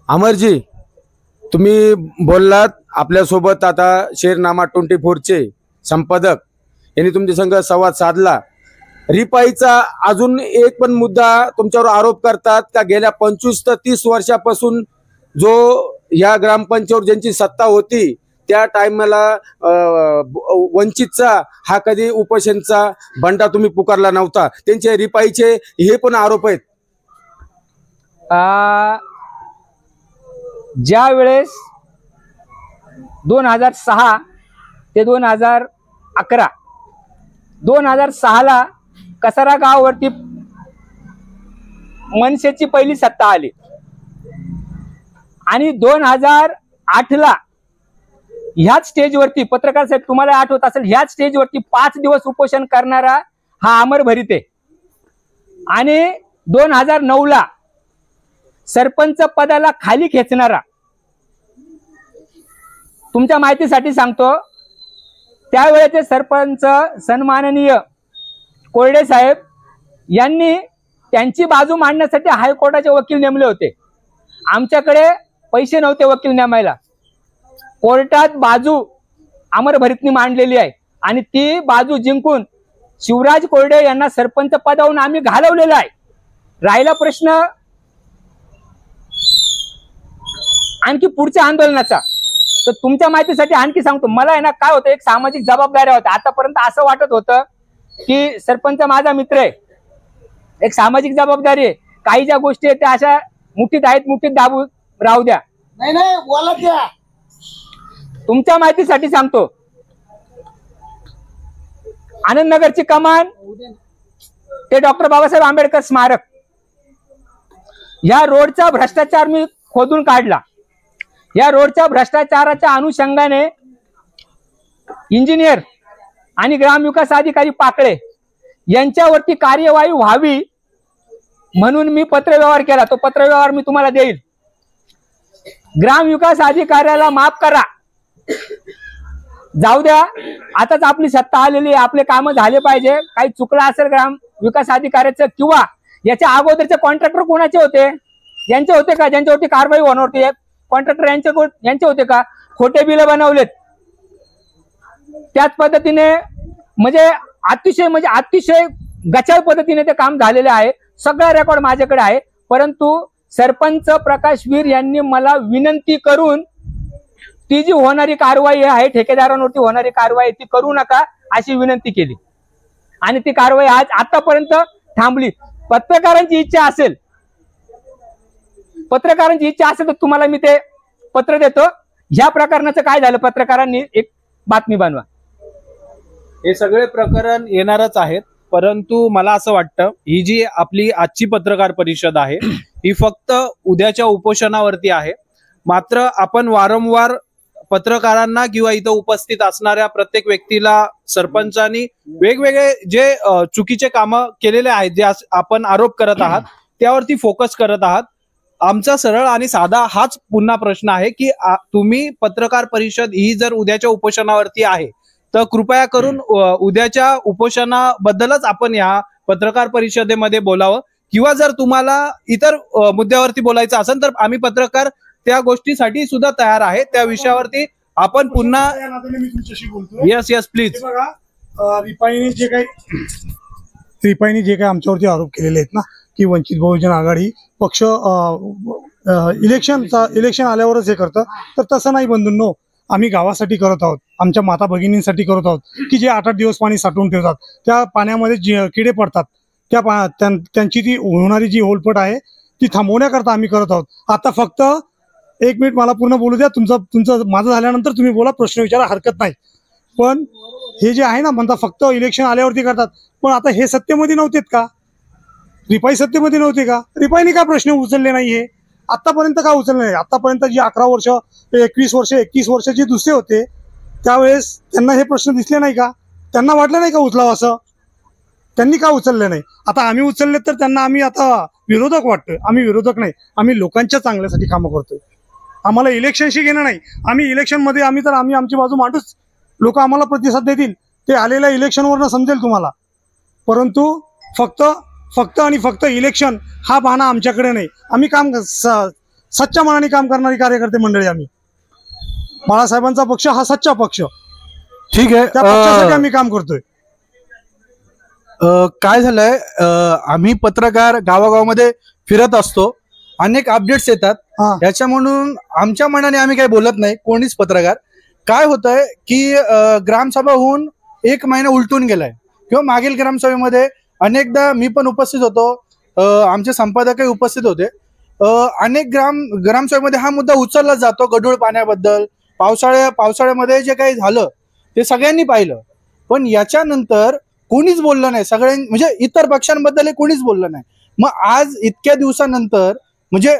[SPEAKER 3] अमरजी, तुम्ही बोललात आपल्यासोबत आता शेरनामा 24चे संपादक यांनी तुमच्या संग संवाद साधला. रिपाईचा अजून एक पण मुद्दा तुमच्यावर आरोप करतात का गेल्या 25 ते 30 वर्षापासून जो या ग्रामपंचायतीवर ज्यांची सत्ता होती त्या टाइमला वंचितचा हा कधी उपोषणचा बंडा तुम्ही पुकारला नव्हता. त्यांचे रिपाईचे हे पण आरोप आहेत.
[SPEAKER 1] ज्या वेळेस 2006 ते 2011 2006ला कसारा गावावरती मनसेची पहिली सत्ता आली आणि 2008ला ह्याच स्टेजवरती, पत्रकार साहेब तुम्हाला आठवत असेल, ह्याच स्टेजवरती 5 दिवस उपोषण करणारा हा अमर भरित आहे. आणि 2009ला सरपंच पदाला खाली खेचणारा, तुमच्या माहितीसाठी सांगतो, त्यावेळेचे सरपंच सन्माननीय कोरडे साहेब यांनी त्यांची बाजू मांडण्यासाठी हायकोर्टाचे वकील नेमले होते. आमच्याकडे पैसे नव्हते वकील नेमायला. कोर्टात बाजू अमर भरितनी मांडलेली आहे आणि ती बाजू जिंकून शिवराज कोरडे यांना सरपंच पदावरून आम्ही घालवलेला आहे. राहिला प्रश्न आणखी पुढच्या आंदोलनाचा, तर तुमच्या माहितीसाठी आणखी सांगतो, मला आहे ना काय होतं, एक सामाजिक जबाबदाऱ्या होत्या. आतापर्यंत असं वाटत होतं की सरपंच माझा मित्र आहे, एक सामाजिक जबाबदारी आहे, काही ज्या गोष्टी आहेत त्या अशा मुठीत आहेत, मुठीत दाबू राहू द्या.
[SPEAKER 4] नाही बोला द्या.
[SPEAKER 1] तुमच्या माहितीसाठी सांगतो, आनंदनगरची कमान ते डॉक्टर बाबासाहेब आंबेडकर स्मारक, या रोडचा भ्रष्टाचार मी खोदून काढला. या रोडच्या भ्रष्टाचाराच्या अनुषंगाने इंजिनियर आणि ग्रामविकास अधिकारी पाकळे यांच्यावरती कार्यवाही व्हावी म्हणून मी पत्रव्यवहार केला. तो पत्रव्यवहार मी तुम्हाला देईल. ग्रामविकास अधिकाऱ्याला माफ करा, जाऊ द्या, आताच आपली सत्ता आलेली आहे, आपले काम झाले पाहिजे. काही चुकलं असेल ग्राम विकास अधिकाऱ्याचं किंवा याच्या अगोदरचे कॉन्ट्रॅक्टर कोणाचे होते, यांचे होते का, ज्यांच्यावरती कारवाई होणार होती, कॉन्ट्रॅक्टर यांचे होते का, खोटे बिल बनवलेत. त्याच पद्धतीने म्हणजे अतिशय गचाळ पद्धतीने ते काम झालेले आहे. सगळा रेकॉर्ड माझ्याकडे आहे. परंतु सरपंच प्रकाश वीर यांनी मला विनंती करून ती जी होणारी कारवाई आहे, ठेकेदारांवरती होणारी कारवाई, ती करू नका अशी विनंती केली आणि ती कारवाई आज आतापर्यंत थांबली. पत्रकारांची इच्छा असेल तर तुम्हाला मी ते पत्र देतो. ह्या प्रकरणाचं काय झालं, पत्रकारांनी एक बातमी बनवा.
[SPEAKER 2] हे सगळे प्रकरण येणारच आहेत, परंतु मला असं वाटतं ही जी आपली आजची पत्रकार परिषद आहे ही फक्त उद्याच्या उपोषणावरती आहे. मात्र आपण वारंवार पत्रकारांना किंवा इथं उपस्थित असणाऱ्या प्रत्येक व्यक्तीला सरपंचांनी वेगवेगळे जे चुकीचे कामं केलेले आहेत, जे आपण आरोप करत आहात त्यावरती फोकस करत आहात. आमचा सरळ आणि साधा हाच पुन्हा प्रश्न आहे की तुम्ही पत्रकार परिषद ही जर उद्याच्या उपोषणावरती आहे तर कृपया करून उद्याच्या उपोषणाबद्दलच आपण या पत्रकार परिषदेमध्ये बोलावं, किंवा जर तुम्हाला इतर मुद्द्यावरती बोलायचं असेल तर आम्ही पत्रकार त्या गोष्टीसाठी सुद्धा तयार आहे. त्या विषयावरती आपण पुन्हा
[SPEAKER 4] मी तुमच्याशी बोलतो.
[SPEAKER 2] Yes please.
[SPEAKER 4] बघा, रिपाईने जे काही आमच्यावरती आरोप केलेले आहेत ना की वंचित बहुजन आघाडी पक्ष इलेक्शन आल्यावरच हे करतं, तर तसं नाही बंधूंनो. आम्ही गावासाठी करत आहोत, आमच्या माता भगिनींसाठी करत आहोत की जे 8-8 दिवस पाणी साठवून ठेवतात, त्या पाण्यामध्ये किडे पडतात, त्यांची ती होणारी जी होलपट आहे ती थांबवण्याकरता आम्ही करत आहोत. आता फक्त 1 मिनिट मला पूर्ण बोलू द्या. तुमचं माझं झाल्यानंतर तुम्ही बोला, प्रश्न विचारा, हरकत नाही. पण हे जे आहे ना म्हणता फक्त इलेक्शन आल्यावरती करतात, पण आता हे सत्तेमध्ये नव्हतेत का? रिपाई सत्तेमध्ये नव्हते का? रिपाईने का प्रश्न उचलले नाही? हे आतापर्यंत का उचलले नाही? आतापर्यंत जी 11 वर्ष 21 वर्ष 21 वर्ष जे दुसरे होते त्यावेळेस त्यांना हे प्रश्न दिसले नाही का? त्यांना वाटलं नाही का उचलावं असं? त्यांनी का उचलले नाही? आता आम्ही उचलले तर त्यांना आम्ही आता विरोधक वाटतोय. आम्ही विरोधक नाही, आम्ही लोकांच्या चांगल्यासाठी कामं करतोय. आम्हाला इलेक्शनशी घेणं नाही. आम्ही इलेक्शनमध्ये आम्ही आमची बाजू मांडूच, लोक आम्हाला प्रतिसाद देतील, ते आलेल्या इलेक्शनवरनं समजेल तुम्हाला. परंतु फक्त आणि फक्त इलेक्शन हा बहाणा आमच्याकडे नाही. आम्ही काम सच्च्या मनाने काम करणारी कार्यकर्ते मंडळी आम्ही. बाळासाहेबांचा पक्ष हा सच्चा पक्ष,
[SPEAKER 2] ठीक आहे.
[SPEAKER 4] त्या पक्षासाठी आम्ही काम करतोय.
[SPEAKER 2] काय झालंय, आम्ही पत्रकार गावागावामध्ये फिरत असतो, अनेक अपडेट्स येतात.
[SPEAKER 4] हा.
[SPEAKER 2] याच्या म्हणून आमच्या मनाने आम्ही काही बोलत नाही कोणीच पत्रकार. काय होतंय की ग्रामसभा होऊन 1 महिना उलटून गेलाय, किंवा मागील ग्रामसभेमध्ये अनेकदा मी पण उपस्थित होतो, आमचे संपादकही उपस्थित होते. अनेक ग्रामसभेमध्ये हा मुद्दा उचलला जातो, गढूळ पाण्याबद्दल. पावसाळ्यामध्ये जे काही झालं ते सगळ्यांनी पाहिलं, पण याच्यानंतर कोणीच बोललं नाही. म्हणजे इतर पक्षांबद्दल कोणीच बोललं नाही. मग आज इतक्या दिवसानंतर म्हणजे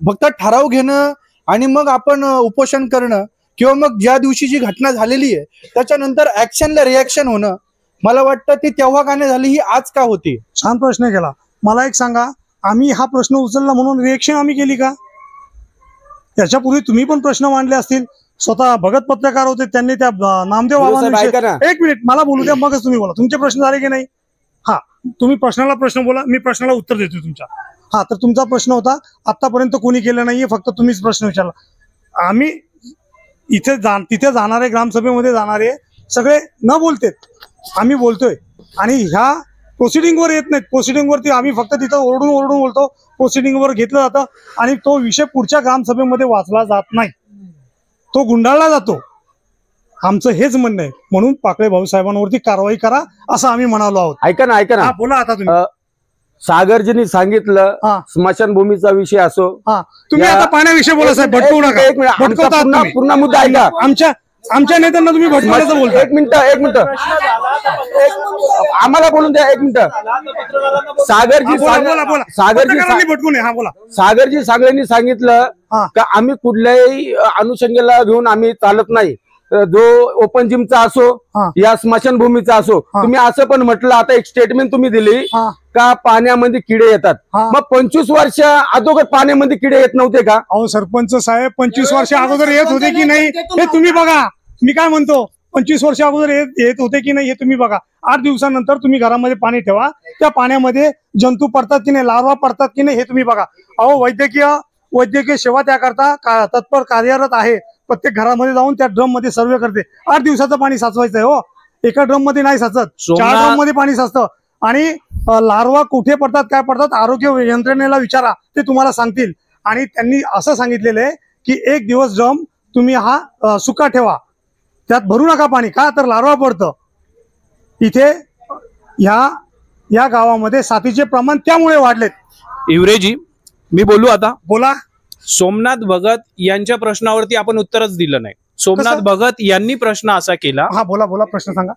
[SPEAKER 2] फक्त ठराव घेणं आणि मग आपण उपोषण करणं, किंवा मग ज्या दिवशी जी घटना झालेली आहे त्याच्यानंतर ऍक्शनला रिॲक्शन होणं, मला वाटतं ती तेव्हा का नाही झाली, ही आज का होती?
[SPEAKER 4] छान प्रश्न केला. मला एक सांगा, आम्ही हा प्रश्न उचलला म्हणून रिएक्शन आम्ही केली का? याच्यापूर्वी तुम्ही पण प्रश्न मांडले असतील. स्वतः भगत पत्रकार होते, त्यांनी त्या नामदेव बाबांविषयी. एक मिनिट मला बोलू द्या, मगच तुम्ही बोला. तुमचे प्रश्न झाले की नाही? हा, तुम्ही प्रश्नाला प्रश्न बोला, मी प्रश्नाला उत्तर देतो तुमच्या. हा, तर तुमचा प्रश्न होता आतापर्यंत कोणी केलं नाहीये, फक्त तुम्हीच प्रश्न विचारला. आम्ही तिथे जाणारे, ग्रामसभेमध्ये जाणारे सगळे न बोलतेत, आम्ही बोलतोय. आणि ह्या प्रोसिडिंगवर येत नाहीत. प्रोसिडिंगवरती आम्ही फक्त तिथं ओरडून बोलतो, प्रोसिडिंगवर घेतलं जातं आणि तो विषय पुढच्या ग्रामसभेमध्ये वाचला जात नाही, तो गुंडाळला जातो. आमचं हेच म्हणणं आहे. म्हणून पाकळे भाऊसाहेबांवरती कारवाई करा असं आम्ही म्हणालो आहोत.
[SPEAKER 3] ऐका ना,
[SPEAKER 4] हा, बोला आता तुम्ही.
[SPEAKER 3] सागरजींनी सांगितलं
[SPEAKER 4] हा.
[SPEAKER 3] स्मशानभूमीचा विषय असो.
[SPEAKER 4] हा, तुम्ही आता पाण्याविषयी बोला साहेब, भटकवू नका.
[SPEAKER 3] एक मिनिट,
[SPEAKER 4] भटकवतात तुम्ही.
[SPEAKER 3] पूर्ण मुद्दा ऐका.
[SPEAKER 4] आमच्या नेत्यांना तुम्ही भटकवल्याचं बोलता.
[SPEAKER 3] एक मिनिट, आम्हाला बोलून द्या. एक मिनिट. सागरजी सांगल्यानी सांगितलं
[SPEAKER 4] हा.
[SPEAKER 3] का आम्ही कुठल्याही अनुषंगाला घेऊन आम्ही चालत नाही. जो ओपन जिमचा असो
[SPEAKER 4] हा.
[SPEAKER 3] या स्मशानभूमीचा असो,
[SPEAKER 4] हा.
[SPEAKER 3] तुम्ही असं पण म्हटलं, आता एक स्टेटमेंट तुम्ही दिली
[SPEAKER 4] हा.
[SPEAKER 3] का पाण्यामध्ये किडे येतात.
[SPEAKER 4] हा.
[SPEAKER 3] मग 25 वर्ष अगोदर पाण्यामध्ये किडे येत नव्हते का?
[SPEAKER 4] अहो सरपंच साहेब, 25 वर्ष अगोदर येत होते की नाही हे तुम्ही बघा. मी काय म्हणतो, 25 वर्ष अगोदर येत होते की नाही हे तुम्ही बघा. 8 दिवसानंतर तुम्ही घरामध्ये पाणी ठेवा, त्या पाण्यामध्ये जंतू पडतात की नाही, लार्वा पडतात की नाही हे तुम्ही बघा. अहो वैद्यकीय सेवा त्याकरता तत्पर कार्यरत आहे. प्रत्येक घरामध्ये जाऊन त्या ड्रम मध्ये सर्वे करते. 8 दिवसाचं पाणी साचवायचं आहे. हो, एका ड्रम मध्ये नाही साचत, 4 ड्रम मध्ये पाणी साचतं. आणि लार्वा कुठे पडतात, काय पडतात, आरोग्य यंत्रणेला विचारा, ते तुम्हाला सांगतील. आणि त्यांनी असं सांगितलेलं आहे की 1 दिवस ड्रम तुम्ही हा सुका ठेवा, त्यात भरू नका पाणी. का तर लार्वा पडतं. इथे या गावामध्ये साथीचे प्रमाण त्यामुळे वाढलेत.
[SPEAKER 2] इंग्रजी मी बोलू आता.
[SPEAKER 4] बोला.
[SPEAKER 2] सोमनाथ भगत यांच्या प्रश्नावरती आपण उत्तरच दिलं नाही. सोमनाथ
[SPEAKER 4] कसं?
[SPEAKER 2] भगत यांनी प्रश्न असा केला,
[SPEAKER 4] हा, बोला प्रश्न सांगा.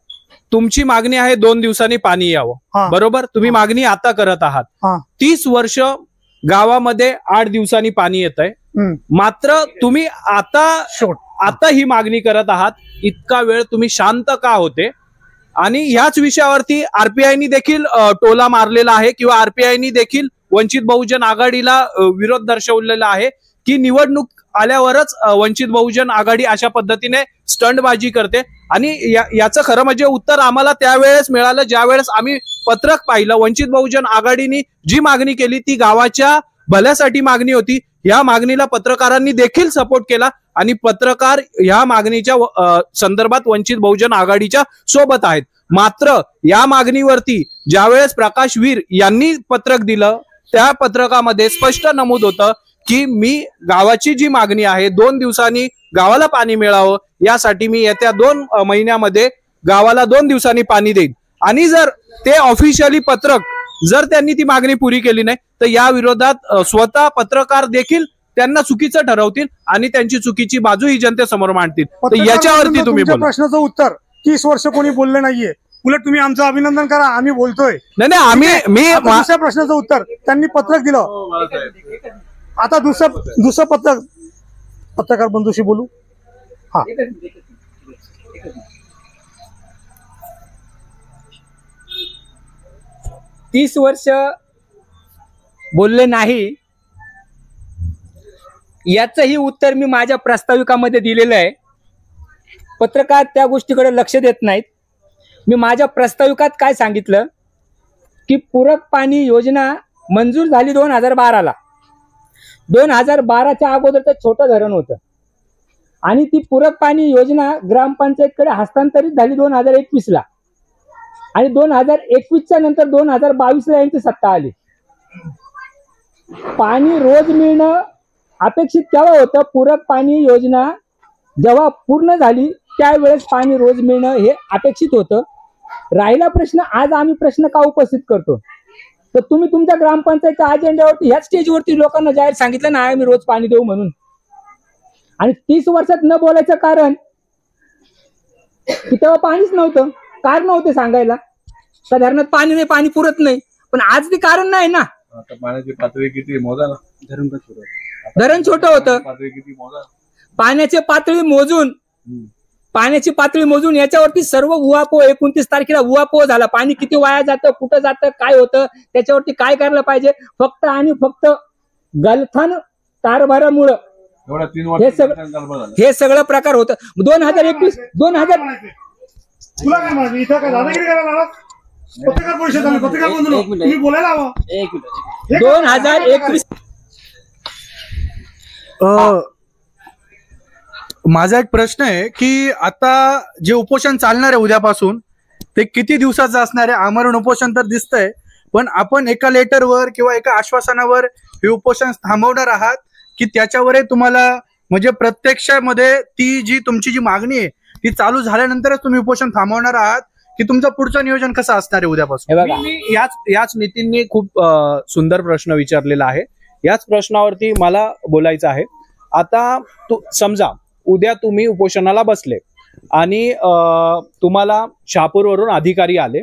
[SPEAKER 2] तुमची मागणी आहे 2 दिवसांनी पाणी
[SPEAKER 4] हा.
[SPEAKER 2] यावं, बरोबर? तुम्ही मागणी आता करत आहात.
[SPEAKER 4] हा.
[SPEAKER 2] 30 वर्ष गावामध्ये 8 दिवसांनी पाणी येत आहे, मात्र तुम्ही आता ही मागणी करत आहात. इतका वेळ तुम्ही शांत का होते? आणि ह्याच विषयावरती आरपीआयनी देखील टोला मारलेला आहे, किंवा आरपीआयनी देखील वंचित बहुजन आघाडीला विरोध दर्शवलेला आहे की निवडणूक आल्यावरच वंचित बहुजन आघाडी अशा पद्धतीने स्टंटबाजी करते. आणि याचं खरं म्हणजे उत्तर आम्हाला त्यावेळेस मिळालं ज्यावेळेस आम्ही पत्रक पाहिलं. वंचित बहुजन आघाडीने जी मागणी केली ती गावाच्या भल्यासाठी मागणी होती. या मागणीला पत्रकारांनी देखील सपोर्ट केला आणि पत्रकार या मागणीच्या संदर्भात वंचित बहुजन आघाडीच्या सोबत आहेत. मात्र या मागणीवरती ज्यावेळेस प्रकाश वीर यांनी पत्रक दिलं, त्या पत्रकामध्ये स्पष्ट नमूद होतं की मी गावाची जी मागणी आहे 2 दिवसांनी गावाला पाणी मिळावं, यासाठी मी येत्या 2 महिन्यामध्ये गावाला 2 दिवसांनी पाणी देईन. आणि जर ते ऑफिशियली पत्रक जर त्यांनी ती मागणी पुरी केली नाही तर या विरोधात स्वतः पत्रकार देखील त्यांना चुकीचं ठरवतील आणि त्यांची चुकीची बाजू ही जनतेसमोर मांडतील. तर याच्यावरती तुम्ही बोला.
[SPEAKER 4] प्रश्नाचं उत्तर 30 वर्ष कोणी बोलले नाहीये. उलट तुम्ही आमचं अभिनंदन करा, आम्ही बोलतोय.
[SPEAKER 2] नाही
[SPEAKER 4] दुसऱ्या प्रश्नाचं उत्तर त्यांनी पत्रक दिलं. आता दुसरं पत्रकार बंधूशी बोलू. हा,
[SPEAKER 1] 30 वर्ष बोलले नाही याचंही उत्तर मी माझ्या प्रस्ताविकामध्ये दिलेलं आहे. पत्रकार त्या गोष्टीकडे लक्ष देत नाहीत. मी माझ्या प्रस्ताविकात काय सांगितलं की पूरक पाणी योजना मंजूर झाली 2012ला. 2012च्या अगोदरचं छोटं धरण होतं आणि ती पूरक पाणी योजना ग्रामपंचायतकडे हस्तांतरित झाली 2021ला आणि 2021च्या नंतर 2022ला यांची सत्ता आली. पाणी रोज मिळणं अपेक्षित केव्हा होतं? पूरक पाणी योजना जेव्हा पूर्ण झाली त्यावेळेस पाणी रोज मिळणं हे अपेक्षित होतं. राहिला प्रश्न, आज आम्ही प्रश्न का उपस्थित करतो तर तुम्ही तुमच्या ग्रामपंचायतच्या अजेंड्यावरती ह्या स्टेजवरती लोकांना जाहीर सांगितलं ना आम्ही रोज पाणी देऊ म्हणून, आणि 30 वर्षात न बोलायचं कारण की तेव्हा पाणीच नव्हतं. कारण नव्हते सांगायला त्या धरणात पाणी नाही, पाणी पुरत नाही, पण आज ते कारण नाही ना.
[SPEAKER 5] आता पाण्याची पातळी किती मोजा ना,
[SPEAKER 1] धरण छोटं होतं,
[SPEAKER 5] पातळी किती मोजा,
[SPEAKER 1] पाण्याची पातळी मोजून याच्यावरती सर्व उहापोह 29 तारखेला उहापोह झाला. पाणी किती वाया जातं, कुठं जातं, काय होतं, त्याच्यावरती काय करायला पाहिजे. फक्त आणि फक्त गलथान कारभारामुळं
[SPEAKER 5] एवढ्या 3
[SPEAKER 1] हे सगळं प्रकार होतं. 2021
[SPEAKER 4] तुला काय माहिती इथं काय दादागिरी करायला आलात? पत्रकार परिषद आम्ही पत्रकार बंधू तुम्ही बोलायला हवं.
[SPEAKER 1] 2021
[SPEAKER 6] माझा एक प्रश्न आहे की आता जे उपोषण चालणार आहे उद्यापासून ते किती दिवसाचं असणार आहे? आमरण उपोषण तर दिसतंय, पण आपण एका लेटरवर किंवा एका आश्वासनावर हे उपोषण थांबवणार आहात की त्याच्यावरही तुम्हाला म्हणजे प्रत्यक्षामध्ये ती जी तुमची जी मागणी आहे ती चालू झाल्यानंतरच तुम्ही उपोषण थांबवणार आहात की तुमचं पुढचं नियोजन कसं असणार आहे उद्यापासून?
[SPEAKER 2] याच नितीनने खूप सुंदर प्रश्न विचारलेला आहे. याच प्रश्नावरती मला बोलायचं आहे. आता समजा उद्या तुम्ही उपोषणाला बसले आणि तुम्हाला शहापूरवरून अधिकारी आले,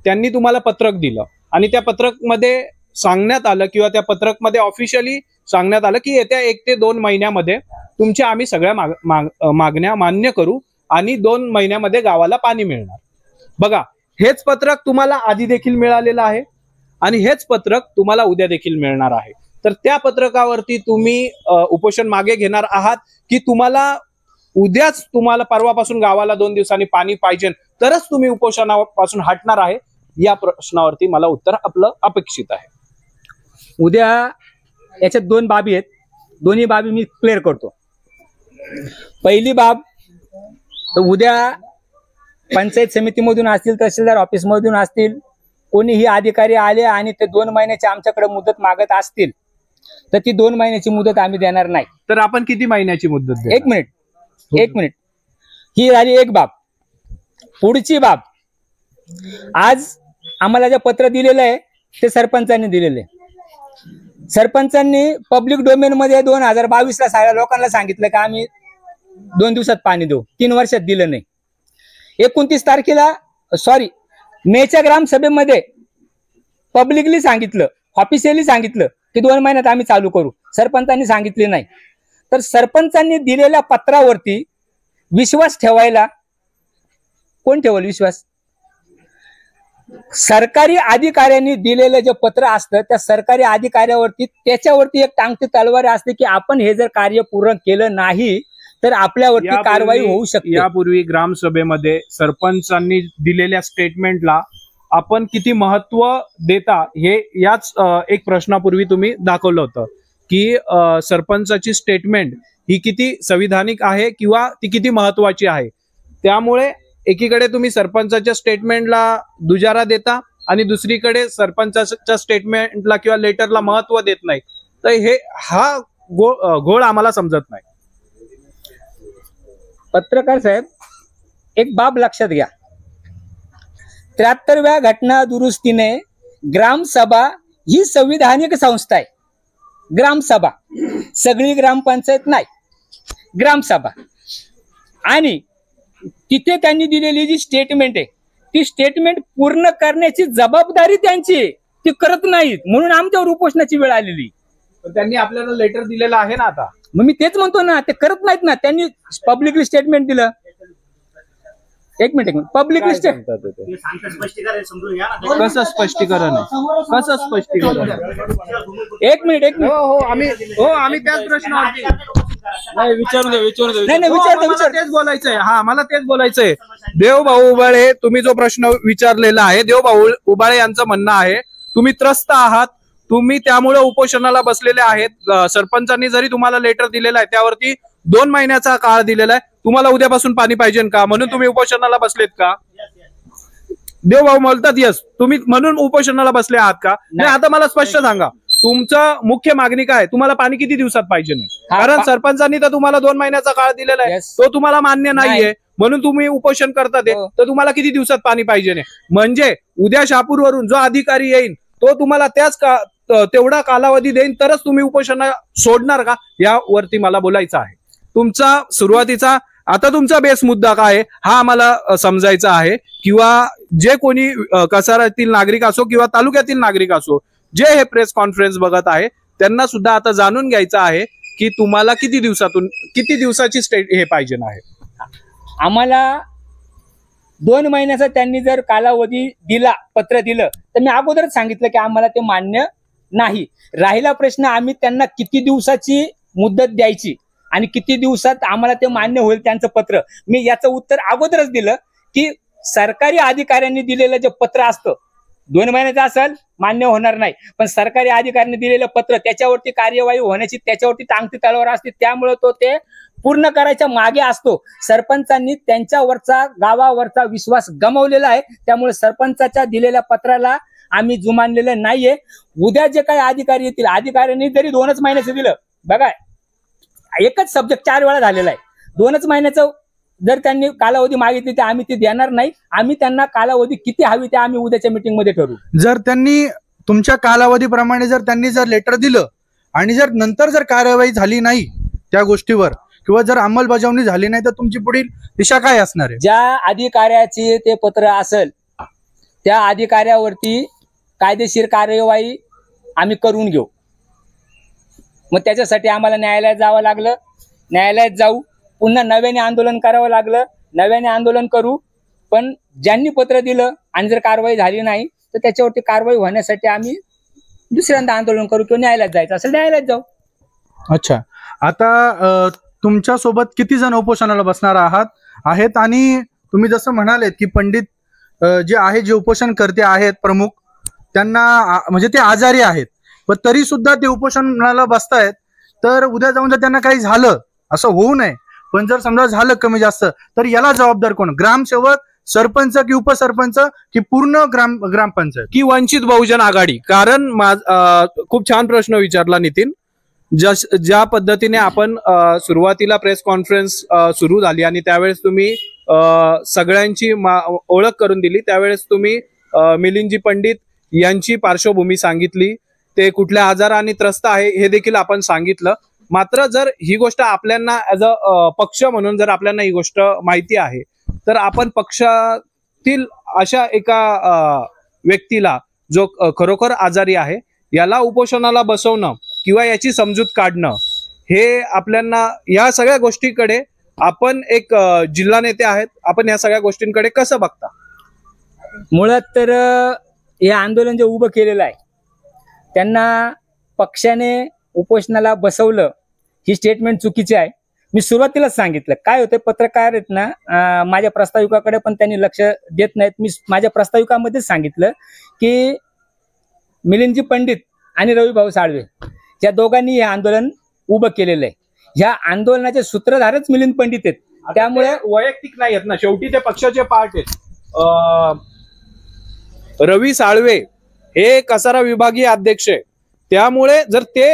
[SPEAKER 2] त्यांनी तुम्हाला पत्रक दिलं आणि त्या पत्रकमध्ये सांगण्यात आलं किंवा त्या पत्रकमध्ये ऑफिशियली सांगण्यात आलं की येत्या 1 ते 2 महिन्यामध्ये तुमच्या आम्ही सगळ्या मागण्या मान्य करू आणि 2 महिन्यामध्ये गावाला पाणी मिळणार. बघा, हेच पत्रक तुम्हाला आधी देखील मिळालेलं आहे आणि हेच पत्रक तुम्हाला उद्या देखील मिळणार आहे. तर त्या पत्रकावरती तुम्ही उपोषण मागे घेणार आहात की तुम्हाला परवापासून गावाला 2 दिवसांनी पाणी पाहिजे तरच तुम्ही उपोषणापासून हटणार आहे? या प्रश्नावरती मला उत्तर आपलं अपेक्षित आहे.
[SPEAKER 1] उद्या याच्यात 2 बाबी आहेत, दोन्ही बाबी मी क्लिअर करतो. पहिली बाब तर उद्या पंचायत समितीमधून असतील, तहसीलदार ऑफिसमधून असतील, कोणीही अधिकारी आले आणि ते 2 महिन्याची आमच्याकडे मुदत मागत असतील तर ती 2 महिन्याची मुदत आम्ही देणार नाही.
[SPEAKER 2] तर आपण किती महिन्याची मुदत देणार?
[SPEAKER 1] एक मिनिट ही झाली एक बाब. पुढची बाब, आज आम्हाला जे पत्र दिलेलं आहे ते सरपंचांनी दिलेलं आहे. सरपंचांनी पब्लिक डोमेन मध्ये 2022ला सगळ्या लोकांना सांगितलं की आम्ही 2 दिवसात पाणी देऊ, 3 वर्षात दिलं नाही. 29 तारखेला मेच्या ग्रामसभेमध्ये पब्लिकली सांगितलं, ऑफिशियली सांगितलं की 2 महिन्यात आम्ही चालू करू. सरपंचांनी सांगितले नाही. तर सरपंचांनी दिलेल्या पत्रावरती विश्वास ठेवायला कोण ठेवल विश्वास? सरकारी अधिकाऱ्यांनी दिलेलं जे पत्र असतं त्या सरकारी अधिकाऱ्यावरती त्याच्यावरती एक टांगती तलवार असते की आपण हे जर कार्य पूर्ण केलं नाही तर आपल्यावरती कारवाई होऊ शकते.
[SPEAKER 2] यापूर्वी ग्रामसभेमध्ये सरपंचांनी दिलेल्या स्टेटमेंटला आपण किती महत्व देता हे याच एक प्रश्नापूर्वी तुम्ही दाखवलं होतं की सरपंचाची स्टेटमेंट ही किती संविधानिक आहे किंवा ती किती महत्वाची आहे. त्यामुळे एकीकडे तुम्ही सरपंचाच्या स्टेटमेंटला दुजारा देता आणि दुसरीकडे सरपंचाच्या स्टेटमेंटला किंवा लेटरला महत्व देत नाही. तर हा घोळ आम्हाला समजत नाही.
[SPEAKER 1] पत्रकार साहेब, एक बाब लक्षात घ्या. 73व्या घटना दुरुस्तीने ग्रामसभा ही संविधानिक संस्था आहे. ग्रामसभा, सगळी ग्रामपंचायत नाही, ग्रामसभा. आणि तिथे त्यांनी दिलेली जी स्टेटमेंट आहे ती स्टेटमेंट पूर्ण करण्याची जबाबदारी त्यांची आहे, ती करत नाहीत म्हणून आमच्यावर उपोषणाची वेळ आलेली.
[SPEAKER 2] त्यांनी आपल्याला लेटर दिलेलं आहे ना. आता
[SPEAKER 1] मग मी तेच म्हणतो ना, ते करत नाहीत ना. त्यांनी पब्लिकली स्टेटमेंट दिलं. एक मिनिट पब्लिकली
[SPEAKER 2] कसं स्पष्टीकरण
[SPEAKER 1] एक मिनिट
[SPEAKER 2] आम्ही त्याच प्रश्नावरती
[SPEAKER 1] विचारू दे
[SPEAKER 2] तेच बोलायचंय. मला तेच बोलायचंय. देवभाऊ उबाळे, तुम्ही जो प्रश्न विचारलेला आहे, देवभाऊ उबाळे यांचं म्हणणं आहे तुम्ही त्रस्त आहात. तुम्ही त्यामुळे उपोषणाला बसलेले आहेत. सरपंचांनी जरी तुम्हाला लेटर दिलेलं आहे त्यावरती 2 महिन्याचा काळ दिलेला आहे. तुम्हाला उद्यापासून पाणी पाहिजे का म्हणून तुम्ही उपोषणाला बसलेत का? देवभाऊ बोलतात यस. तुम्ही म्हणून उपोषणाला बसले आहात का? नाही, आता मला स्पष्ट सांगा तुमचं मुख्य मागणी काय? तुम्हाला पाणी किती दिवसात पाहिजे नाही? कारण सरपंचांनी तर तुम्हाला 2 महिन्याचा काळ दिलेला आहे, तो तुम्हाला मान्य नाहीये म्हणून तुम्ही उपोषण करता ते. तर तुम्हाला किती दिवसात पाणी पाहिजे नाही? म्हणजे उद्या शहापूरवरून जो अधिकारी येईल तो तुम्हाला तेवढा कालावधी देईन तरच तुम्ही उपोषण सोडणार का? यावरती मला बोलायचं आहे. तुमचा सुरुवातीचा आता तुमचा बेस मुद्दा काय आहे हा आम्हाला समजायचा आहे. किंवा जे कोणी कसाऱ्यातील नागरिक असो किंवा तालुक्यातील नागरिक असो जे हे प्रेस कॉन्फरन्स बघत आहे त्यांना सुद्धा आता जाणून घ्यायचं आहे की तुम्हाला किती दिवसाची हे पाहिजे आहे.
[SPEAKER 1] आम्हाला 2 महिन्याचा त्यांनी जर कालावधी दिला, पत्र दिलं, तर मी अगोदरच सांगितलं की आम्हाला ते मान्य नाही. राहिला प्रश्न आम्ही त्यांना किती दिवसाची मुदत द्यायची आणि किती दिवसात आम्हाला ते मान्य होईल त्यांचं पत्र. मी याचं उत्तर अगोदरच दिलं की सरकारी अधिकाऱ्यांनी दिलेलं जे पत्र असतं 2 महिन्याचं असेल मान्य होणार नाही, पण सरकारी अधिकाऱ्यांनी दिलेलं पत्र त्याच्यावरती कार्यवाही होण्याची त्याच्यावरती टांगती तलवार असते, त्यामुळे तो ते पूर्ण करायच्या मागे असतो. सरपंचांनी त्यांच्यावरचा गावावरचा विश्वास गमावलेला आहे, त्यामुळे सरपंचाच्या दिलेल्या पत्राला आम्ही जुमानलेलं नाहीये. उद्या जे काही अधिकारी येतील, अधिकाऱ्यांनी जरी 2च महिन्याचं दिलं, बघा एकच सब्जेक्ट 4 वेळा झालेला आहे, 2च महिन्याचं जर त्यांनी कालावधी मागितली तर आम्ही ती देणार नाही. आम्ही त्यांना कालावधी किती हवी ते आम्ही उद्याच्या मीटिंग मध्ये ठरवू.
[SPEAKER 6] जर त्यांनी तुमच्या कालावधीप्रमाणे जर लेटर दिलं आणि जर नंतर जर कार्यवाही झाली नाही त्या गोष्टीवर किंवा जर अंमलबजावणी झाली नाही तर तुमची पुढील दिशा काय असणार आहे?
[SPEAKER 1] ज्या अधिकाऱ्याचे ते पत्र असेल त्या अधिकाऱ्यावरती कायदेशीर कार्यवाही आम्ही करून घेऊ. मग त्याच्यासाठी आम्हाला न्यायालयात जावं लागलं, न्यायालयात जाऊ, पुन्हा नव्याने आंदोलन करावं लागलं, नव्याने आंदोलन करू. पण ज्यांनी पत्र दिलं आणि जर कारवाई झाली नाही तर त्याच्यावरती कारवाई होण्यासाठी आम्ही दुसऱ्यांदा आंदोलन करू किंवा न्यायालयात जायचं असेल न्यायालयात जाऊ.
[SPEAKER 6] अच्छा, आता तुमच्या सोबत किती जण उपोषणाला बसणार आहेत आणि तुम्ही जसं म्हणालेत की पंडित जे आहे जे उपोषण करते आहेत प्रमुख त्यांना म्हणजे ते आजारी आहेत पण तरी सुद्धा ते उपोषणाला बसतायत, तर उद्या जाऊन जर त्यांना काही झालं असं होऊ नये, पण जर समजा झालं कमी जास्त तर याला जबाबदार कोण? ग्रामसेवक, सरपंच की उपसरपंच की पूर्ण ग्रामपंचायत
[SPEAKER 2] की वंचित बहुजन आघाडी? कारण खूप छान प्रश्न विचारला नितीन. ज्या पद्धतीने आपण सुरुवातीला प्रेस कॉन्फरन्स सुरू झाली आणि त्यावेळेस तुम्ही सगळ्यांची ओळख करून दिली, त्यावेळेस तुम्ही मिलिंदजी पंडित यांची पार्श्वभूमी सांगितली, ते कुठल्या आजाराने त्रस्त आहे हे देखील आपण सांगितलं. मात्र जर ही गोष्ट आपल्याला ऍज अ पक्ष म्हणून जर आपल्याला ही गोष्ट माहिती आहे तर आपण पक्षातील अशा एका व्यक्तीला जो खरोखर आजारी आहे याला उपोषणाला बसवणं किंवा याची समजूत काढणं हे आपल्याला या सगळ्या गोष्टीकडे आपण एक जिल्हा नेते आहेत, आपण या सगळ्या गोष्टींकडे कसं बघता?
[SPEAKER 1] मुळात तर हे आंदोलन जे उभं केलेलं आहे त्यांना पक्षाने उपोषणाला बसवलं ही स्टेटमेंट चुकीची आहे. मी सुरुवातीलाच सांगितलं काय होतं, पत्रकार आहेत ना माझ्या प्रस्ताविकाकडे पण त्यांनी लक्ष देत नाहीत. मी माझ्या प्रस्ताविकामध्येच सांगितलं की मिलिंदजी पंडित आणि रविभाऊ साळवे या दोघांनी हे आंदोलन उभं केलेलं आहे. ह्या आंदोलनाचे सूत्रधारच मिलिंद पंडित आहेत, त्यामुळे
[SPEAKER 2] वैयक्तिक नाही आहेत ना, शेवटी ते पक्षाचे पार्ट आहेत. रवी साळवे हे कसारा विभागीय अध्यक्ष आहे, त्यामुळे जर ते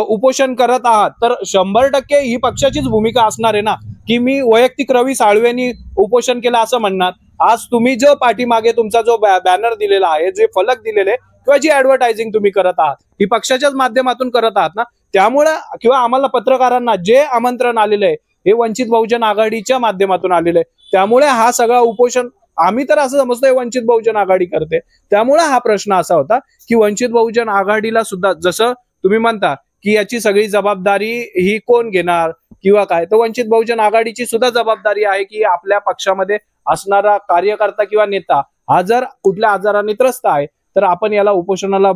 [SPEAKER 2] उपोषण करत आहात तर 100% ही पक्षाचीच भूमिका असणार आहे ना, की मी वैयक्तिक रवी साळवेंनी उपोषण केलं असं म्हणणार. आज तुम्ही जो पाठीमागे तुमचा जो बॅनर दिलेला आहे, जे फलक दिलेले किंवा जी ऍडव्हर्टायझिंग तुम्ही करत आहात ही पक्षाच्याच माध्यमातून करत आहात ना, त्यामुळे किंवा आम्हाला पत्रकारांना जे आमंत्रण आलेलं आहे हे वंचित बहुजन आघाडीच्या माध्यमातून आलेलं आहे. त्यामुळे हा सगळा उपोषण आम्ही तर असं समजतोय वंचित बहुजन आघाडी करते. त्यामुळे हा प्रश्न असा होता की वंचित बहुजन आघाडीला सुद्धा जसं तुम्ही म्हणता की याची सगळी जबाबदारी ही कोण घेणार किंवा काय, तर वंचित बहुजन आघाडीची सुद्धा जबाबदारी आहे की आपल्या पक्षामध्ये असणारा कार्यकर्ता किंवा नेता हा जर कुठल्या आजाराने त्रस्त आहे तर आपण याला उपोषणाला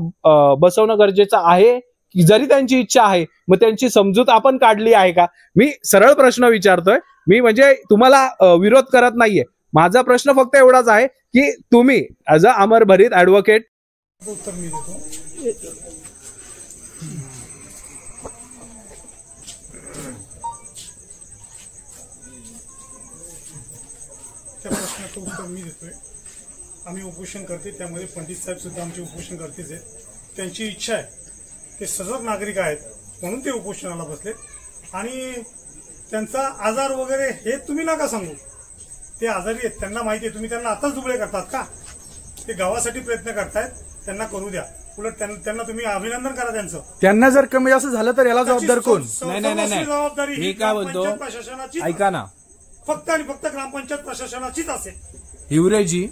[SPEAKER 2] बसवणं गरजेचं आहे. जरी त्यांची इच्छा आहे मग त्यांची समजूत आपण काढली आहे का? मी सरळ प्रश्न विचारतोय, मी म्हणजे तुम्हाला विरोध करत नाहीये. माझा प्रश्न फक्त एवढाच आहे की तुम्ही ऍज अ अमर भरीत ऍडव्होकेट.
[SPEAKER 4] उत्तर मी देतो. त्या प्रश्नाचं उत्तर मी देतोय. आम्ही उपोषण करते, त्यामध्ये पंडित साहेब सुद्धा आमचे उपोषण करतेच आहेत. त्यांची इच्छा आहे, ते सजग नागरिक आहेत म्हणून ते उपोषणाला बसलेत. आणि त्यांचा आजार वगैरे हे तुम्ही नका सांगू, ते आजारी आहेत, त्यांना माहिती आहे. तुम्ही त्यांना आताच दुबळे करतात का? ते गावासाठी प्रयत्न करतायत, त्यांना करू द्या. उलट त्यांना तुम्ही अभिनंदन करा त्यांचं.
[SPEAKER 6] त्यांना जर कमी जास्त झालं तर याला जबाबदार कोण?
[SPEAKER 1] नाही.
[SPEAKER 4] जबाबदारी
[SPEAKER 1] मी
[SPEAKER 4] ही
[SPEAKER 1] काय बोलतो,
[SPEAKER 4] ग्रामपंचायत प्रशासनाची,
[SPEAKER 1] ऐका ना,
[SPEAKER 4] फक्त आणि फक्त ग्रामपंचायत प्रशासनाचीच असेल.
[SPEAKER 2] हिवरेजी,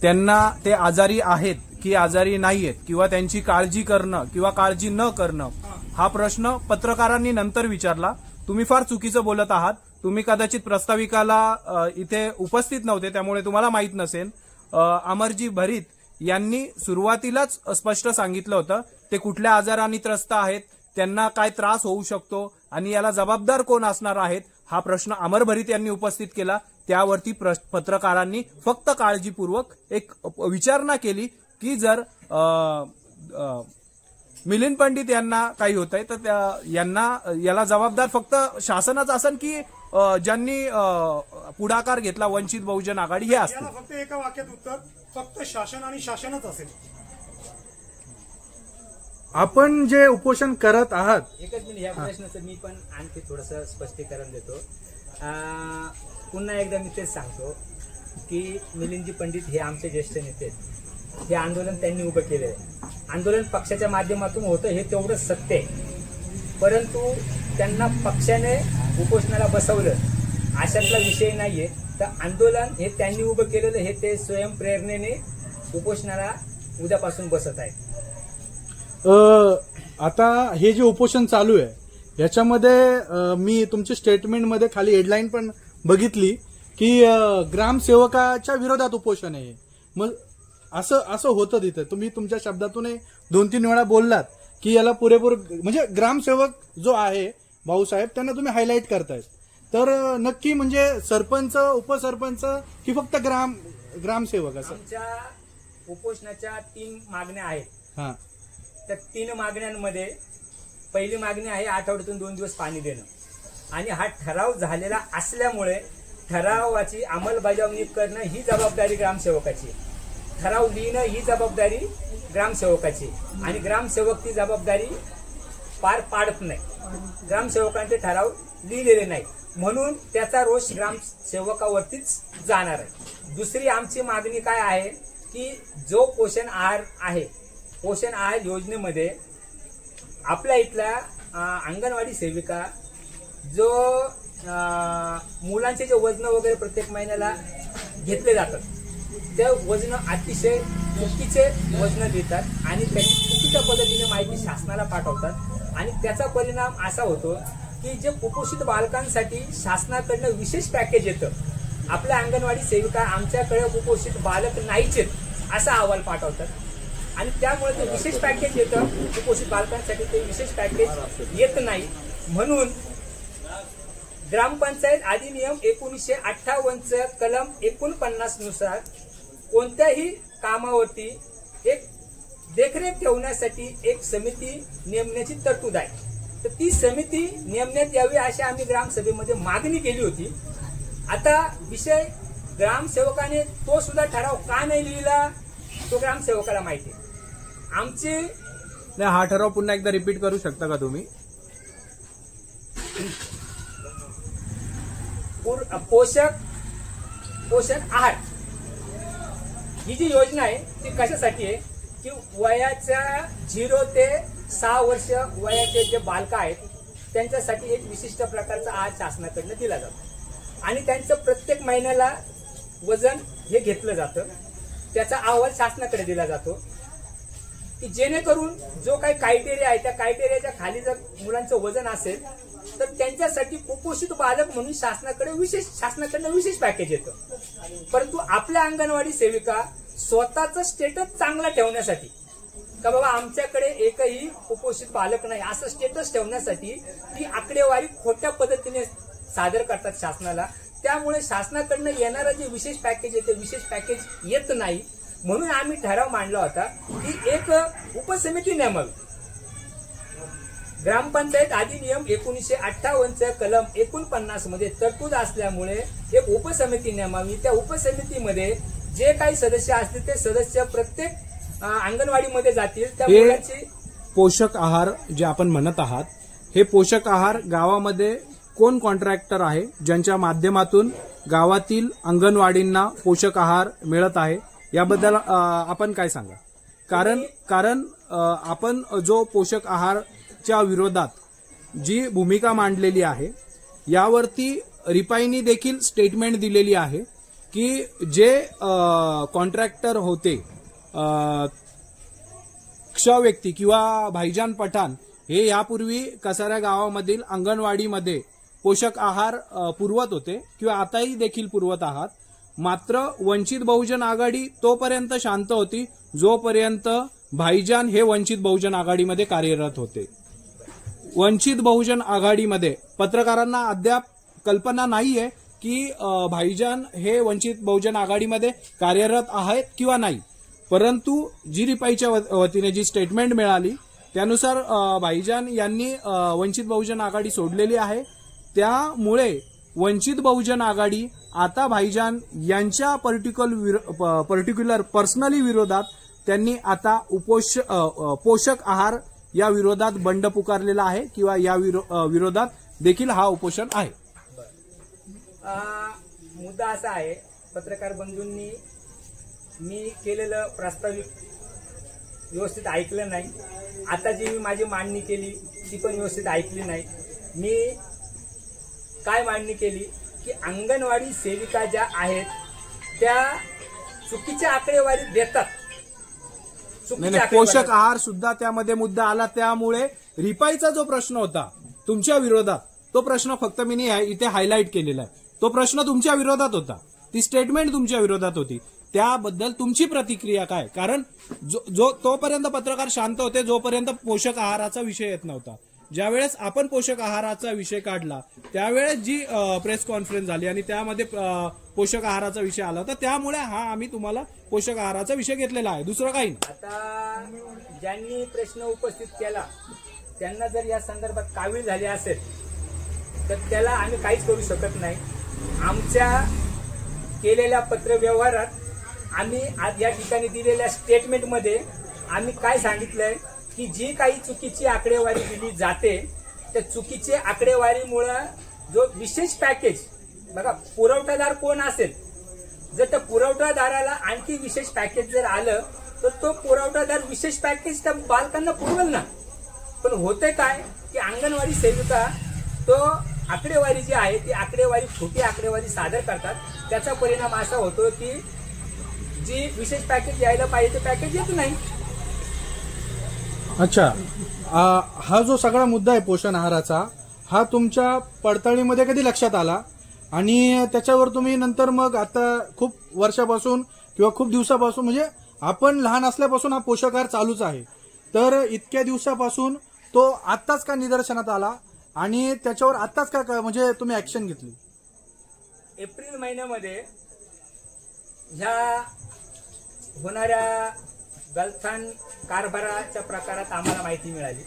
[SPEAKER 2] त्यांना ते आजारी आहेत की आजारी नाहीयेत किंवा त्यांची काळजी करणं किंवा काळजी न करणं हा प्रश्न पत्रकारांनी नंतर विचारला. तुम्ही फार चुकीचं बोलत आहात. तुम्ही कदाचित प्रस्ताविकाला इथे उपस्थित नव्हते, त्यामुळे तुम्हाला माहीत नसेल. अमरजी भरीत यांनी सुरुवातीलाच स्पष्ट सांगितलं होतं ते कुठल्या आजाराने त्रस्त आहेत, त्यांना काय त्रास होऊ शकतो आणि याला जबाबदार कोण असणार आहेत हा प्रश्न अमर भरीत यांनी उपस्थित केला. त्यावरती पत्रकारांनी फक्त काळजीपूर्वक एक विचारणा केली की जर मिलिंद पंडित यांना काही होत आहे तर याला जबाबदार फक्त शासनाच असेल की ज्यांनी पुढाकार घेतला वंचित बहुजन आघाडी हे असतील.
[SPEAKER 4] याला फक्त एका वाक्यात उत्तर, फक्त शासन आणि शासनच असेल.
[SPEAKER 6] आपण जे उपोषण करत आहात,
[SPEAKER 1] एकच मिनिट, या प्रश्नाचं मी पण आणखी थोडस स्पष्टीकरण देतो. पुन्हा एकदा मी तेच सांगतो की मिलिंदजी पंडित हे आमचे ज्येष्ठ नेते आहेत. हे आंदोलन त्यांनी उभं केलं आहे. आंदोलन पक्षाच्या माध्यमातून होतं हे तेवढं सत्य आहे, परंतु त्यांना पक्षाने उपोषणाला बसवलं अशातला विषय नाहीये. तर आंदोलन हे त्यांनी उभं केलेलं, हे ते स्वयंप्रेरणेने उपोषणाला उद्यापासून बसत आहेत.
[SPEAKER 6] आता हे जे उपोषण चालू आहे याच्यामध्ये मी तुमच्या स्टेटमेंटमध्ये खाली हेडलाईन पण बघितली की ग्रामसेवकाच्या विरोधात उपोषण आहे. मग असं होतं तिथं. तुम्ही तुमच्या शब्दातून 2-3 वेळा बोललात की याला पुरेपूर म्हणजे ग्रामसेवक जो आहे भाऊसाहेब त्यांना तुम्ही हायलाईट करतायत. तर नक्की म्हणजे सरपंच, उपसरपंच की फक्त ग्रामसेवक असं?
[SPEAKER 1] आमच्या उपोषणाच्या 3 मागण्या आहेत.
[SPEAKER 6] हा,
[SPEAKER 1] त्या 3 मागण्यांमध्ये पहिली मागणी आहे आठवड्यातून 2 दिवस पाणी देणं. आणि हा ठराव झालेला असल्यामुळे ठरावाची अंमलबजावणी करणं ही जबाबदारी ग्रामसेवकाची, ठराव लिहिणं ही जबाबदारी ग्रामसेवकाची. आणि ग्रामसेवक ती जबाबदारी पार पाडत नाही. ग्रामसेवकांचे ठराव लिहिलेले नाही म्हणून त्याचा रोष ग्रामसेवकावरतीच जाणार आहे. दुसरी आमची मागणी काय आहे की जो पोषण आहार आहे, पोषण आहार योजनेमध्ये आपल्या इथल्या अंगणवाडी सेविका जो मुलांचे जे वजन वगैरे प्रत्येक महिन्याला घेतले जातात ते वजन अतिशय चुकीचे वजन देतात आणि त्याची चुकीच्या पद्धतीने माहिती शासनाला पाठवतात. आणि त्याचा परिणाम असा होतो की जे कुपोषित बालकांसाठी शासनाकडनं विशेष पॅकेज येतं. आपल्या अंगणवाडी सेविका आमच्याकडे कुपोषित बालक नाहीच असा अहवाल पाठवतात आणि त्यामुळे ते विशेष पॅकेज येतं कुपोषित बालकांसाठी, ते विशेष पॅकेज येत नाही. म्हणून ग्रामपंचायत अधिनियम 1958 कलम 49 नुसार कोणत्याही कामावरती एक देखरेख ठेवण्यासाठी एक समिती नेमण्याची तरतूद आहे. तर ती समिती नेमण्यात यावी अशी आम्ही ग्रामसभेमध्ये मागणी केली होती. आता विषय ग्रामसेवकाने तो सुद्धा ठराव का नाही लिहिला तो ग्रामसेवकाला माहिती. आमचे
[SPEAKER 2] हा ठराव पुन्हा एकदा रिपीट करू शकता का तुम्ही?
[SPEAKER 1] पोषण आहार ही जी योजना आहे ती कशासाठी आहे की वयाच्या 0 ते 6 वर्ष वयाचे जे बालक आहेत त्यांच्यासाठी एक विशिष्ट प्रकारचा आहार शासनाकडनं दिला जातो आणि त्यांचं प्रत्येक महिन्याला वजन हे घेतलं जातं. त्याचा अहवाल शासनाकडे दिला जातो की जेणेकरून जो काही क्रायटेरिया आहे त्या क्रायटेरियाच्या खाली जर मुलांचं वजन असेल तर त्यांच्यासाठी कुपोषित बालक म्हणून शासनाकडनं विशेष पॅकेज येतं. परंतु आपल्या अंगणवाडी सेविका स्वतःचं स्टेटस चांगला ठेवण्यासाठी का बाबा आमच्याकडे एकही कुपोषित बालक नाही असं स्टेटस ठेवण्यासाठी ती आकडेवारी खोट्या पद्धतीने सादर करतात शासनाला. त्यामुळे शासनाकडनं येणारं जे विशेष पॅकेज येते विशेष पॅकेज येत नाही. म्हणून आम्ही ठराव मांडला होता की एक उपसमिती नेमावी ग्रामपंचायत अधिनियम 1958 कलम 49 मध्ये तरतूद असल्यामुळे एक उपसमिती नेमावी. त्या उपसमितीमध्ये जे काही सदस्य असतील ते सदस्य प्रत्येक अंगणवाडीमध्ये जातील. त्या
[SPEAKER 2] हे
[SPEAKER 1] मुलांची
[SPEAKER 2] पोषक आहार जे आपण म्हणत आहात, हे पोषक आहार गावामध्ये कोण कॉन्ट्रॅक्टर आहे ज्यांच्या माध्यमातून गावातील अंगणवाडींना पोषक आहार मिळत आहे, याबद्दल आपण काय सांगा? कारण आपण जो पोषक आहारच्या विरोधात जी भूमिका मांडलेली आहे, यावरती रिपाईनी देखील स्टेटमेंट दिलेली आहे की जे कॉन्ट्रॅक्टर होते, क्ष व्यक्ती किंवा भाईजान पठाण, हे यापूर्वी कसारा गावामधील अंगणवाडीमध्ये पोषक आहार पुरवत होते किंवा आताही देखील पुरवत आहात. मात्र वंचित बहुजन आघाडी तोपर्यंत शांत होती जोपर्यंत भाईजान हे वंचित बहुजन आघाडीमध्ये कार्यरत होते. वंचित बहुजन आघाडीमध्ये पत्रकारांना अद्याप कल्पना नाहीये की भाईजान हे वंचित बहुजन आघाडीमध्ये कार्यरत आहेत किंवा नाही. परंतु जी रिपाईच्या वतीने जी स्टेटमेंट मिळाली त्यानुसार भाईजान यांनी वंचित बहुजन आघाडी सोडलेली आहे. त्यामुळे वंचित बहुजन आघाडी आता भाईजान यांच्या पर्टिक्युलर पर्सनली विरोधात त्यांनी आता पोषक आहार या विरोधात बंड पुकारलेला आहे किंवा या विरोधात देखील हा उपोषण आहे.
[SPEAKER 1] मुद्दा असा आहे, पत्रकार बंधूंनी मी केलेलं प्रास्ताविक व्यवस्थित ऐकलं नाही. आता जी मी माझी मांडणी केली ती पण व्यवस्थित ऐकली नाही. मी काय मांडणी केली की अंगणवाडी सेविका ज्या आहेत त्या चुकीच्या आकडेवारी देतात.
[SPEAKER 2] पोषक आहार सुद्धा त्यामध्ये मुद्दा आला. त्यामुळे रिपाईचा जो प्रश्न होता तुमच्या विरोधात, तो प्रश्न फक्त मी इथे हायलाईट केलेला आहे. तो प्रश्न तुमच्या विरोधात होता, ती स्टेटमेंट तुमच्या विरोधात होती. त्याबद्दल तुमची प्रतिक्रिया काय? कारण जो तोपर्यंत पत्रकार शांत होते जोपर्यंत पोषक आहाराचा विषय येत नव्हता. ज्यावेळेस आपण पोषक आहाराचा विषय काढला त्यावेळेस जी प्रेस कॉन्फरन्स झाली आणि त्यामध्ये पोषक आहाराचा विषय आला होता, त्यामुळे आम्ही तुम्हाला पोषक आहाराचा विषय घेतलेला आहे, दुसरं काही नाही.
[SPEAKER 1] आता ज्यांनी प्रश्न उपस्थित केला त्यांना जर या संदर्भात कावीळ झाली असेल तर त्याला आम्ही काहीच करू शकत नाही. आमच्या केलेल्या पत्रव्यवहारात आम्ही आज या ठिकाणी दिलेल्या स्टेटमेंटमध्ये आम्ही काय सांगितलंय की जी काही चुकीची आकडेवारी दिली जाते त्या चुकीची आकडेवारीमुळे जो विशेष पॅकेज, बघा पुरवठादार कोण असेल, जर त्या पुरवठादाराला आणखी विशेष पॅकेज जर आलं तर तो पुरवठादार विशेष पॅकेज त्या बालकांना पुरवल ना. पण होते काय की अंगणवाडी सेविका तो आकडेवारी जी आहे ती आकडेवारी खोटी आकडेवारी सादर करतात. त्याचा परिणाम असा होतो की जी विशेष पॅकेज यायला पाहिजे ते पॅकेज येत नाही.
[SPEAKER 6] अच्छा, हा जो सगळा मुद्दा आहे पोषण आहाराचा, हा तुमच्या पडताळणीमध्ये कधी लक्षात आला आणि त्याच्यावर तुम्ही नंतर मग आता खूप वर्षापासून किंवा खूप दिवसापासून, म्हणजे आपण लहान असल्यापासून हा पोषक आहार चालूच आहे, तर इतक्या दिवसापासून तो आत्ताच का निदर्शनात आला आणि त्याच्यावर आत्ताच का म्हणजे तुम्ही ऍक्शन घेतली?
[SPEAKER 1] एप्रिल महिन्यामध्ये ह्या होणाऱ्या गलथान कारभाराच्या प्रकारात आम्हाला माहिती मिळाली.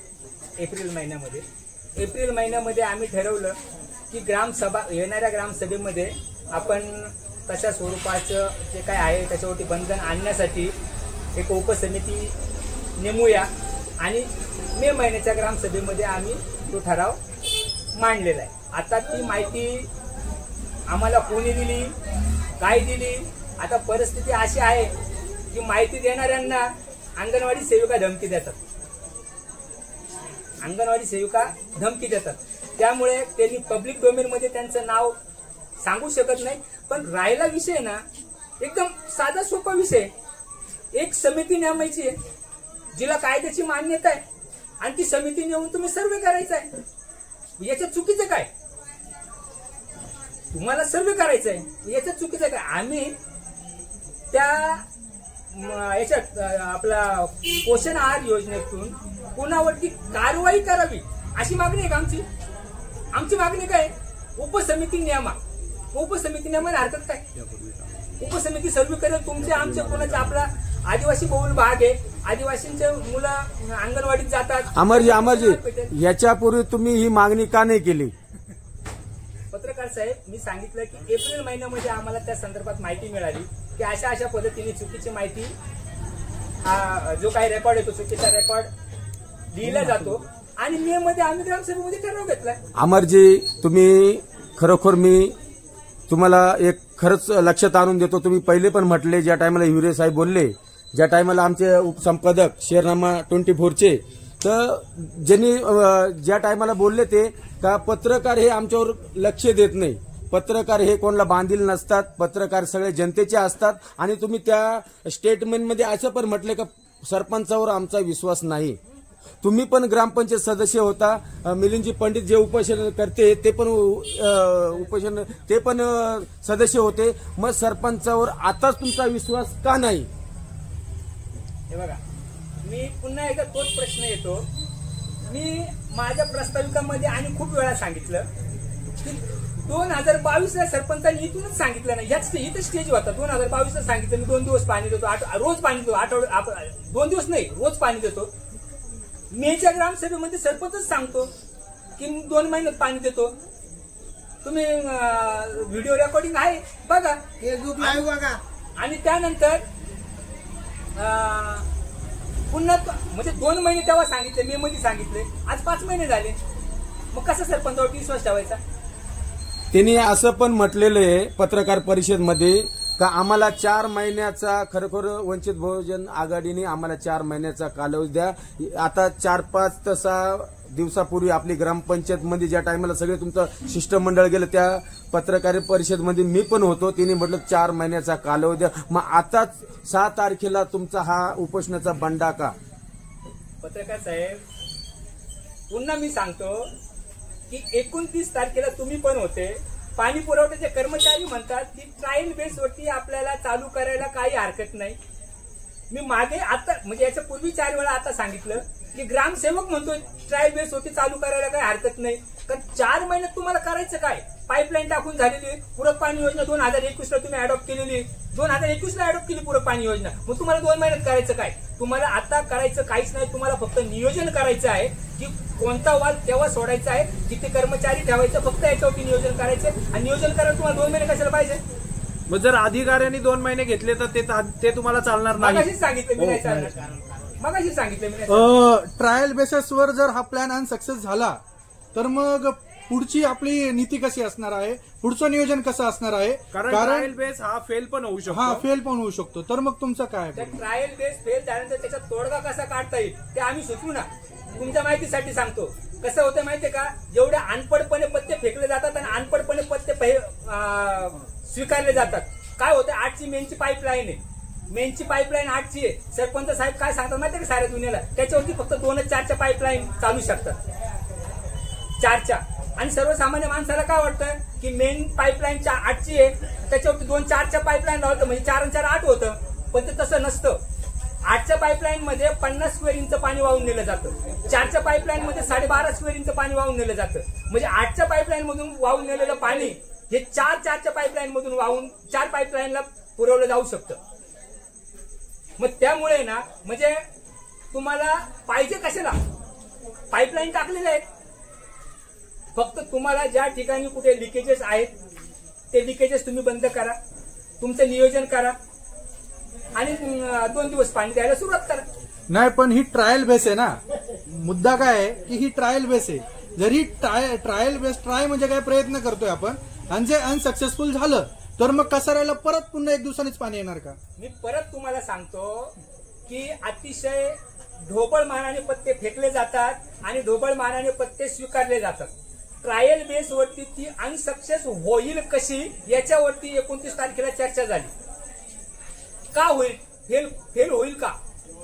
[SPEAKER 1] एप्रिल महिन्यामध्ये आम्ही ठरवलं की ग्रामसभा, येणाऱ्या ग्रामसभेमध्ये आपण तशा स्वरूपाचं जे काय आहे त्याच्यावरती बंधन आणण्यासाठी एक उपसमिती नेमूया आणि मे महिन्याच्या ग्रामसभेमध्ये आम्ही तो ठराव मांडलेला आहे. आता ती माहिती आम्हाला कोणी दिली, काय दिली, आता परिस्थिती अशी आहे की माहिती देणाऱ्यांना अंगणवाडी सेविका धमकी देतात. त्यामुळे त्यांनी पब्लिक डोमेनमध्ये त्यांचं नाव सांगू शकत नाही. पण राहिला विषय ना एकदम साधा सोपा विषय, एक समिती नेमायची आहे जिला कायद्याची मान्यता आहे आणि ती समिती नेऊन तुम्ही सर्वे करायचा आहे. याच्यात चुकीचं काय? तुम्हाला सर्वे करायचा आहे, याच्यात चुकीचं काय? आम्ही त्या याच्यात आपला पोषण आहार योजनेतून कुणावरती कारवाई करावी अशी मागणी आहे का आमची? आमची मागणी काय? उपसमिती नेमा. उपसमिती नेमायला हरकत काय? उपसमिती सर्वे करेल, तुमचे आमचे कोणाचे आपला आदिवासी बहुल भाग आहे, आदिवासींचे मुलं अंगणवाडीत जातात.
[SPEAKER 3] अमरजी याच्यापूर्वी तुम्ही ही मागणी का नाही केली?
[SPEAKER 1] पत्रकार साहेब, मी सांगितलं की एप्रिल महिन्यामध्ये आम्हाला त्या संदर्भात माहिती मिळाली की अशा पद्धतीने चुकीची माहिती, जो काही रेकॉर्ड येतो चुकीचा रेकॉर्ड लिहिला जातो आणि मे मध्ये आम्ही ग्रामसभेमध्ये ठराव घेतलाय.
[SPEAKER 3] अमरजी, तुम्ही खरोखर मी तुम्हाला एक खरंच लक्षात आणून देतो. तुम्ही पहिले पण म्हटले, ज्या टायमाला हिवरे साहेब बोलले, ज्या टायमाला आमचे उपसंपादक शेरनामा 24चे, तर ज्यांनी ज्या टायमाला बोलले ते का पत्रकार हे आमच्यावर लक्ष देत नाही, पत्रकार हे कोणाला बांधील नसतात, पत्रकार सगळे जनतेचे असतात. आणि तुम्ही त्या स्टेटमेंटमध्ये असं पण म्हटले का सरपंचावर आमचा विश्वास नाही. तुम्ही पण ग्रामपंचायत सदस्य होता, मिलिंदजी पंडित जे उपोषण करते ते पण सदस्य होते. मग सरपंचावर आताच तुमचा विश्वास का नाही?
[SPEAKER 1] हे बघा, मी पुन्हा एकदा तोच प्रश्न येतो. मी माझ्या प्रस्ताविकामध्ये आणि खूप वेळा सांगितलं की 2022ला सरपंचांनी इथूनच सांगितलं नाही, याच इथं स्टेज होता. 2022ला सांगितलं मी 2 दिवस पाणी देतो, रोज पाणी देतो, 2 दिवस नाही रोज पाणी देतो. मेच्या ग्रामसभेमध्ये सरपंचच सांगतो की 2 महिन्यात पाणी देतो. तुम्ही व्हिडिओ रेकॉर्डिंग आहे बघा, फेसबुक लाईव्ह बघा. आणि त्यानंतर पुन्हा म्हणजे 2 महिने तेव्हा सांगितले, मे मध्ये सांगितले, आज 5 महिने झाले. मग कसं सरपंचावर विश्वास ठेवायचा?
[SPEAKER 3] त्यांनी असं पण म्हटलेलं आहे पत्रकार परिषदमध्ये का आम्हाला 4 महिन्याचा, खरोखर वंचित बहुजन आघाडीने आम्हाला 4 महिन्याचा कालावधी द्या. आता 4-5 दिवसापूर्वी आपली ग्रामपंचायतमध्ये ज्या टायमाला सगळे तुमचं शिष्टमंडळ गेलं त्या पत्रकार परिषदमध्ये मी पण होतो. तिने म्हटलं 4 महिन्याचा कालावधी द्या. मग आताच 6 तारखेला तुमचा हा उपोषणाचा बंडा का?
[SPEAKER 1] पत्रकार साहेब, पुन्हा मी सांगतो की 29 तारखेला तुम्ही पण होते. पाणी पुरवठ्याचे कर्मचारी म्हणतात की ट्रायल बेसवरती आपल्याला चालू करायला काही हरकत नाही. मी मागे आता म्हणजे याच्या पूर्वी 4 वेळा आता सांगितलं की ग्रामसेवक म्हणतो ट्रायल बेसवरती चालू करायला काही हरकत नाही. कारण 4 महिन्यात तुम्हाला करायचं काय? पाईपलाईन टाकून झालेली, पूरक पाणी योजना 2021ला तुम्ही अडॉप्ट केलेली, 2021ला अडॉप्ट केली पूरक पाणी योजना. मग तुम्हाला 2 महिन्यात करायचं काय? तुम्हाला आता करायचं काहीच नाही. तुम्हाला फक्त नियोजन करायचं आहे की कोणता वाल केव्हा सोडायचा आहे, किती कर्मचारी ठेवायचं, फक्त याच्यावरती नियोजन करायचं. आणि नियोजन करायला तुम्हाला 2 महिने कशाला पाहिजे?
[SPEAKER 2] मग जर अधिकाऱ्यांनी 2 महिने घेतले तर ते तुम्हाला चालणार नाही.
[SPEAKER 1] मगाशीच सांगितलं मी नाही चालणार. मगाशीच सांगितलं मी नाही.
[SPEAKER 6] ट्रायल बेसिसवर जर हा प्लॅन अनसक्सेस झाला तर मग पुढची आपली नीती कशी असणार आहे, पुढचं नियोजन कसं असणार आहे?
[SPEAKER 2] कारण ट्रायल बेस हा फेल पण होऊ शकतो.
[SPEAKER 6] हा फेल पण होऊ शकतो. तर मग तुमचं काय?
[SPEAKER 1] ट्रायल बेस फेल झाल्यानंतर त्याचा तोडगा कसा काढता येईल ते आम्ही सुचवू ना. तुमच्या माहितीसाठी सांगतो. कसं होतं माहितीये का, जेवढे अनपडपणे पत्ते फेकले जातात आणि अनपडपणे पत्ते स्वीकारले जातात. काय होतं, 8ची मेनची पाईपलाईन आहे, मेनची पाईपलाईन 8ची आहे. सरपंच साहेब काय सांगतात माहितीये का साऱ्या दुनियाला, त्याच्यावरती फक्त 2-4च्या पाईपलाईन चालू शकतात, 4च्या. आणि सर्वसामान्य माणसाला काय वाटतं की मेन पाईपलाईन 8ची आहे, त्याच्यावरती 2-4च्या पाईपलाईन लावतं म्हणजे 4 आणि 4 8 होतं. पण ते तसं नसतं. 8च्या पाईपलाईन मध्ये 50 स्क्वेअर इंच पाणी वाहून नेलं जातं, 4च्या पाईपलाईन मध्ये 12.5 स्क्वेअर इंच पाणी वाहून नेलं जातं. म्हणजे 8च्या पाईपलाईन मधून वाहून नेलेलं पाणी हे 4-4च्या पाईपलाईन मधून वाहून 4 पाईपलाईनला पुरवलं जाऊ शकतं. मग त्यामुळे ना, म्हणजे तुम्हाला पाहिजे कशाला पाईपलाईन टाकलेल्या आहेत. फक्त तुम्हाला ज्या ठिकाणी कुठे लिकेजेस आहेत ते लिकेजेस तुम्ही बंद करा, तुमचं नियोजन करा आणि 2 दिवस पाणी द्यायला सुरुवात करा.
[SPEAKER 6] नाही, पण ही ट्रायल बेस आहे ना. मुद्दा काय आहे की ही ट्रायल बेस आहे. जर ही ट्रायल बेस, ट्राय म्हणजे काय प्रयत्न करतोय आपण, आणि जे अनसक्सेसफुल झालं तर मग कसाऱ्याला परत पुन्हा 1 दिवसानेच पाणी येणार का?
[SPEAKER 1] मी परत तुम्हाला सांगतो की अतिशय ढोबळ मानाने पत्ते फेकले जातात आणि ढोबळ मानाने पत्ते स्वीकारले जातात. ट्रायल बेसवरती ती अनसक्सेस होईल कशी याच्यावरती 29 तारखेला चर्चा झाली. का होईल, फेल होईल का,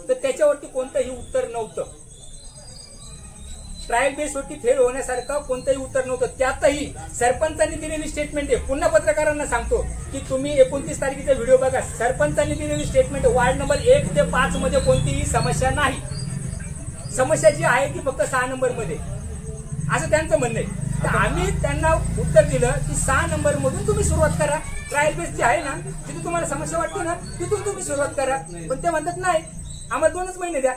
[SPEAKER 1] तर त्याच्यावरती कोणतंही उत्तर नव्हतं. ट्रायल बेसवरती फेल होण्यासारखं कोणतंही उत्तर नव्हतं. त्यातही सरपंचांनी दिलेली स्टेटमेंट आहे. पुन्हा पत्रकारांना सांगतो की तुम्ही 29 तारखेचा व्हिडिओ बघा. सरपंचांनी दिलेली स्टेटमेंट, वार्ड नंबर 1 ते 5 मध्ये कोणतीही समस्या नाही. समस्या जी आहे ती फक्त 6 नंबर मध्ये, असं त्यांचं म्हणणं आहे. तर आम्ही त्यांना उत्तर दिलं की 6 नंबर मधून तुम्ही सुरुवात करा. ट्रायल बेस जी आहे ना तिथे तुम्हाला समस्या वाटते ना तिथून तुम्ही सुरुवात करा. पण ते म्हणतात नाही आम्हाला 2च महिने द्या.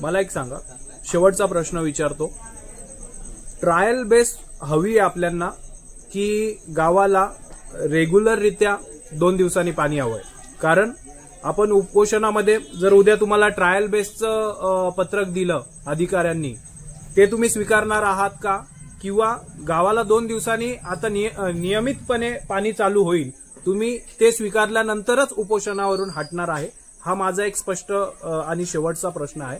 [SPEAKER 2] मला एक सांगा, शेवटचा प्रश्न विचारतो. ट्रायल बेस हवी आहे आपल्याला की गावाला रेग्युलररित्या 2 दिवसांनी पाणी हवंय? कारण आपण उपोषणामध्ये जर उद्या तुम्हाला ट्रायल बेसचं पत्रक दिलं अधिकाऱ्यांनी, ते तुम्ही स्वीकारणार आहात का? किंवा गावाला 2 दिवसांनी आता नियमितपणे पाणी चालू होईल, तुम्ही ते स्वीकारल्यानंतरच उपोषणावरून हटणार आहे? हा माझा एक स्पष्ट आणि शेवटचा प्रश्न आहे.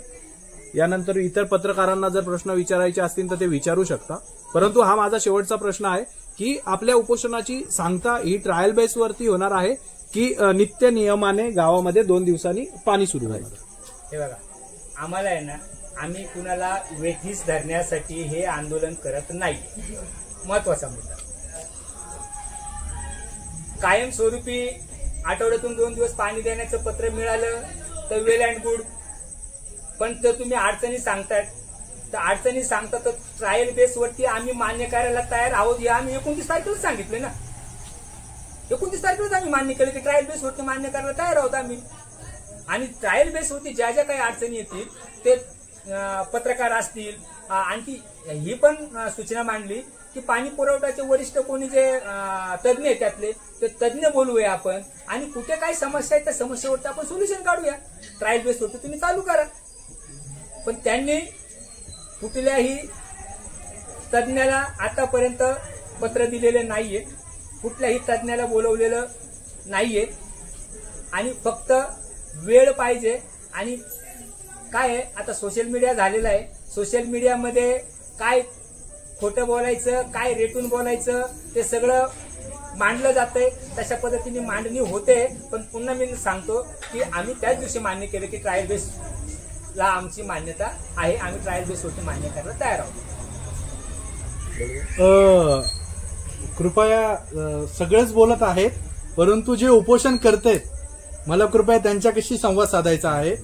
[SPEAKER 2] यानंतर इतर पत्रकारांना जर प्रश्न विचारायचे असतील तर ते विचारू शकता, परंतु हा माझा शेवटचा प्रश्न आहे की आपल्या उपोषणाची सांगता ही ट्रायल बेसवरती होणार आहे की नित्य नियमाने गावामध्ये 2 दिवसांनी पाणी सुरू होईल?
[SPEAKER 1] हे बघा, आम्हाला आहे ना, आम्ही कुणाला वेठीस धरण्यासाठी हे आंदोलन करत नाही. महत्वाचा मुद्दा, कायमस्वरूपी आठवड्यातून 2 दिवस पाणी देण्याचं पत्र मिळालं तर वेल अँड गुड. पण तर तुम्ही अडचणी सांगतायत, तर अडचणी सांगता तर ट्रायल बेसवरती आम्ही मान्य करायला तयार आहोत. हे आम्ही 29 तारखेलाच सांगितले ना. 29 तारखेलाच आम्ही मान्य केलं की ट्रायल बेसवरती मान्य करायला तयार आहोत आम्ही. आणि ट्रायल बेसवरती ज्या ज्या काही अडचणी येतील ते पत्रकार असतील, आणखी ही पण सूचना मांडली की पाणी पुरवठ्याचे वरिष्ठ कोणी जे तज्ज्ञ आहेत त्यातले ते तज्ज्ञ बोलूया आपण, आणि कुठे काही समस्या आहे त्या समस्येवरती आपण सोल्युशन काढूया. ट्रायल बेसवरती तुम्ही चालू करा. पण त्यांनी कुठल्याही तज्ज्ञाला आतापर्यंत पत्र दिलेले नाहीये, कुठल्याही तज्ज्ञाला बोलवलेलं नाहीये, आणि फक्त वेळ पाहिजे. आणि काय आहे, आता सोशल मीडिया झालेला आहे. सोशल मीडियामध्ये काय खोटं बोलायचं, काय रेटून बोलायचं ते सगळं मांडलं जातंय. तशा पद्धतीने मांडणी होते. पण पुन्हा मी सांगतो की आम्ही त्याच दिवशी मान्य केलं की ट्रायल बेसला आमची मान्यता आहे. आम्ही ट्रायल बेसवरती मान्य करायला तयार आहोत.
[SPEAKER 6] कृपया सगळेच बोलत आहेत, परंतु जे उपोषण करतायत मला कृपया त्यांच्याशी संवाद साधायचा आहे.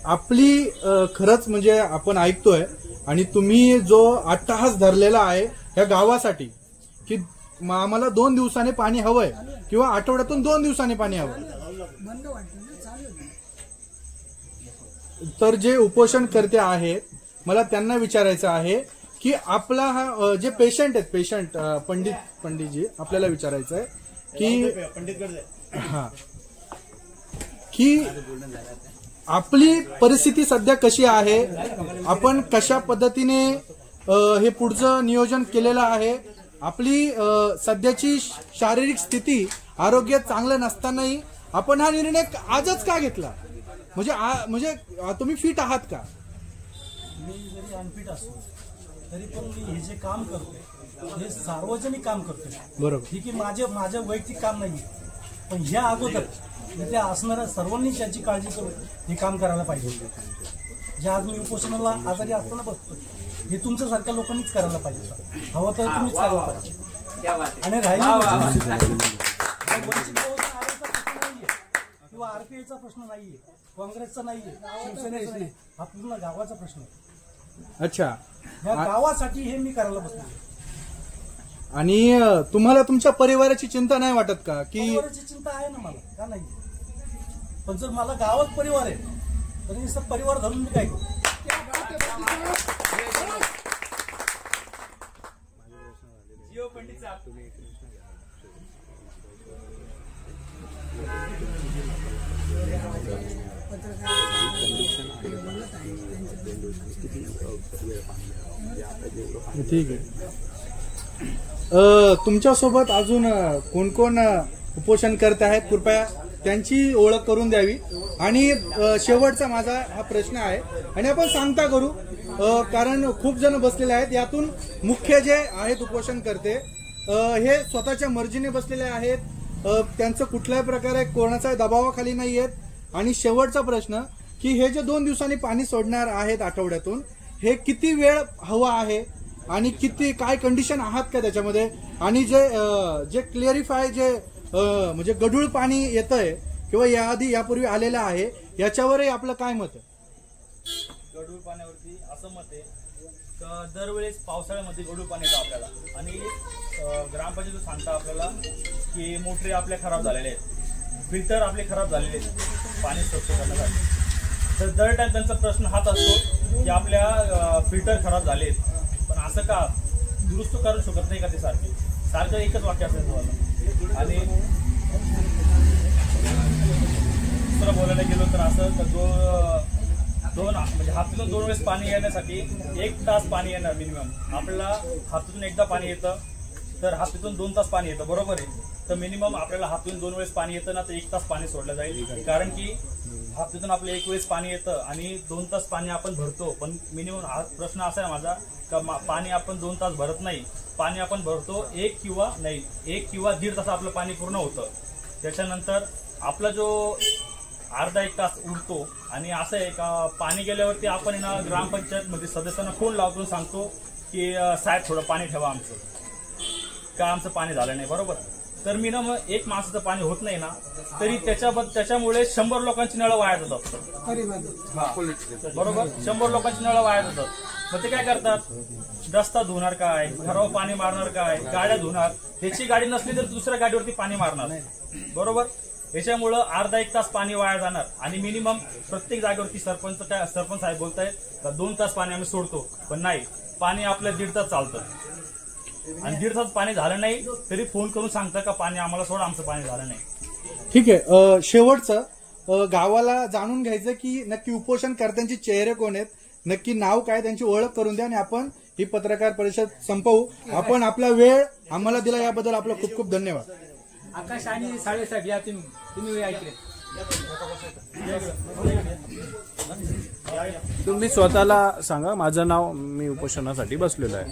[SPEAKER 6] आपली खरंच म्हणजे आपण ऐकतोय आणि तुम्ही जो अट्टहास धरलेला आहे या गावासाठी की आम्हाला 2 दिवसाने पाणी हवंय किंवा आठवड्यातून 2 दिवसाने पाणी हवं, तर जे उपोषण करते आहेत मला त्यांना विचारायचं आहे की आपला हा जे पेशंट आहेत, पेशंट पंडितजी आपल्याला विचारायचं आहे की हा की आपली परिस्थिती सध्या कशी आहे, आपण कशा पद्धतीने हे पुढचं नियोजन केलेलं आहे, आपली सध्याची शारीरिक स्थिती आरोग्य चांगलं नसतानाही आपण हा निर्णय आजच का घेतला? म्हणजे तुम्ही फिट आहात का?
[SPEAKER 7] मी जरी अनफिट असतो तरी पण मी हे जे काम करतोय हे सार्वजनिक काम करतोय.
[SPEAKER 6] बरोबर,
[SPEAKER 7] ठीक आहे, माझं वैयक्तिक काम नाही, पण ह्या अगोदर इथे असणाऱ्या सर्वांनी याची काळजी करून हे काम करायला पाहिजे. जे आज मी उपोषणाला आजारी असताना बसतोय हे तुमच्यासारख्या लोकांनीच करायला पाहिजे. हवं तर तुम्हीच करायला पाहिजे. आणि राहिली वंचित बहुजन आघाडीचा प्रश्न नाहीये किंवा आरपीआयचा प्रश्न नाहीये, काँग्रेसचा नाहीये, शिवसेनेचा नाही, हा पूर्ण गावाचा प्रश्न आहे.
[SPEAKER 6] अच्छा,
[SPEAKER 7] या गावासाठी हे मी करायला बसलो.
[SPEAKER 6] आणि तुम्हाला तुमच्या परिवाराची चिंता नाही वाटत का? की
[SPEAKER 7] परिवाराची चिंता आहे ना मला, का नाही? पण जर मला गावात परिवार आहे तर मी सब परिवार धरून मी काय करू?
[SPEAKER 6] ठीक आहे. तुमच्यासोबत अजून कोण कोण उपोषण करत आहेत कृपया त्यांची ओळख करून द्यावी. आणि शेवटचा माझा हा प्रश्न आहे आणि आपण सांगता करू कारण खूप जण बसलेले आहेत. यातून मुख्य जे आहेत उपोषण करते हे स्वतःच्या मर्जीने बसलेले आहेत, त्यांचं कुठल्याही प्रकारे कोणाच्या दबावाखाली नाही आहेत. आणि शेवटचा प्रश्न की हे जे 2 दिवसांनी पाणी सोडणार आहेत आठवड्यातून, हे किती वेळ हवा आहे आणि किती काय कंडिशन आहात का त्याच्यामध्ये? आणि जे क्लिअरिफाय जे म्हणजे गढूळ पाणी येतंय किंवा यापूर्वी आलेलं आहे याच्यावरही आपलं काय मत आहे?
[SPEAKER 8] गढूळ पाण्यावरती असं मत आहे दरवेळेस पावसाळ्यामध्ये गढूळ पाणी येतं आपल्याला आणि ग्रामपंचायत सांगता आपल्याला की मोटरी आपल्या खराब झालेल्या आहेत, फिल्टर आपले खराब झालेले आहेत पाणी स्वच्छ करण्यासाठी. तर दर टाइम त्यांचा प्रश्न हाच असतो की आपल्या फिल्टर खराब झाले आहेत, पण असं का दुरुस्त करू शकत नाही का ते सारखं एकच वाक्य असेल तुम्हाला. आणि दुसरं बोलायला गेलो तर असं दोन म्हणजे हातातून 2 वेळेस पाणी येण्यासाठी 1 तास पाणी येणार मिनिमम. आपल्याला हातातून एकदा पाणी येतं तर हातातून 2 तास पाणी येतं, बरोबर आहे. तर मिनिमम आपल्याला हातातून 2 वेळेस पाणी येतं ना तर 1 तास पाणी सोडलं जाईल, कारण की हातातून आपलं 1 वेळेस पाणी येतं आणि 2 तास पाणी आपण भरतो. पण मिनिमम हा प्रश्न असा आहे माझा का पाणी आपण 2 तास भरत नाही, पाणी आपण भरतो 1 किंवा 1.5 तास आपलं पाणी पूर्ण होतं. त्याच्यानंतर आपला जो अर्धा 1 तास उरतो. आणि असं आहे का पाणी गेल्यावरती आपण ना ग्रामपंचायत मध्ये सदस्यांना फोन लावून सांगतो की साहेब थोडं पाणी ठेवा आमचं, का आमचं पाणी झालं नाही, बरोबर. तर मी ना मग 1 माणसाचं पाणी होत नाही ना तरी त्याच्यामुळे 100 लोकांची नळं वाया जातात, बरोबर. 100 लोकांची नळं वाया जातात. मग ते काय करतात, रस्ता धुणार काय, घरावर पाणी मारणार काय, गाड्या धुणार, त्याची गाडी नसली तर दुसऱ्या गाडीवरती पाणी मारणार, बरोबर. याच्यामुळं अर्धा 1 तास पाणी वाया जाणार. आणि मिनिमम प्रत्येक जागेवरती सरपंच साहेब बोलतायत का 2 तास पाणी आम्ही सोडतो, पण नाही, पाणी आपलं 1.5 तास चालतं. आणि 1.5 तास पाणी झालं नाही तरी फोन करून सांगता का पाणी आम्हाला सोडा, आमचं पाणी झालं नाही.
[SPEAKER 6] ठीक आहे. शेवटचं गावाला जाणून घ्यायचं की नक्की उपोषणकर्त्यांचे चेहरे कोण आहेत, नक्की नाव काय, त्यांची ओळख करून द्या आणि आपण ही पत्रकार परिषद संपवू. आपण आपला वेळ आम्हाला दिला याबद्दल आपला खूप खूप धन्यवाद.
[SPEAKER 1] आकाश आणि साडेसाहेब या तुम्ही ऐकले.
[SPEAKER 2] तुम्ही स्वतःला सांगा. माझं नाव, मी उपोषणासाठी बसलेलो आहे.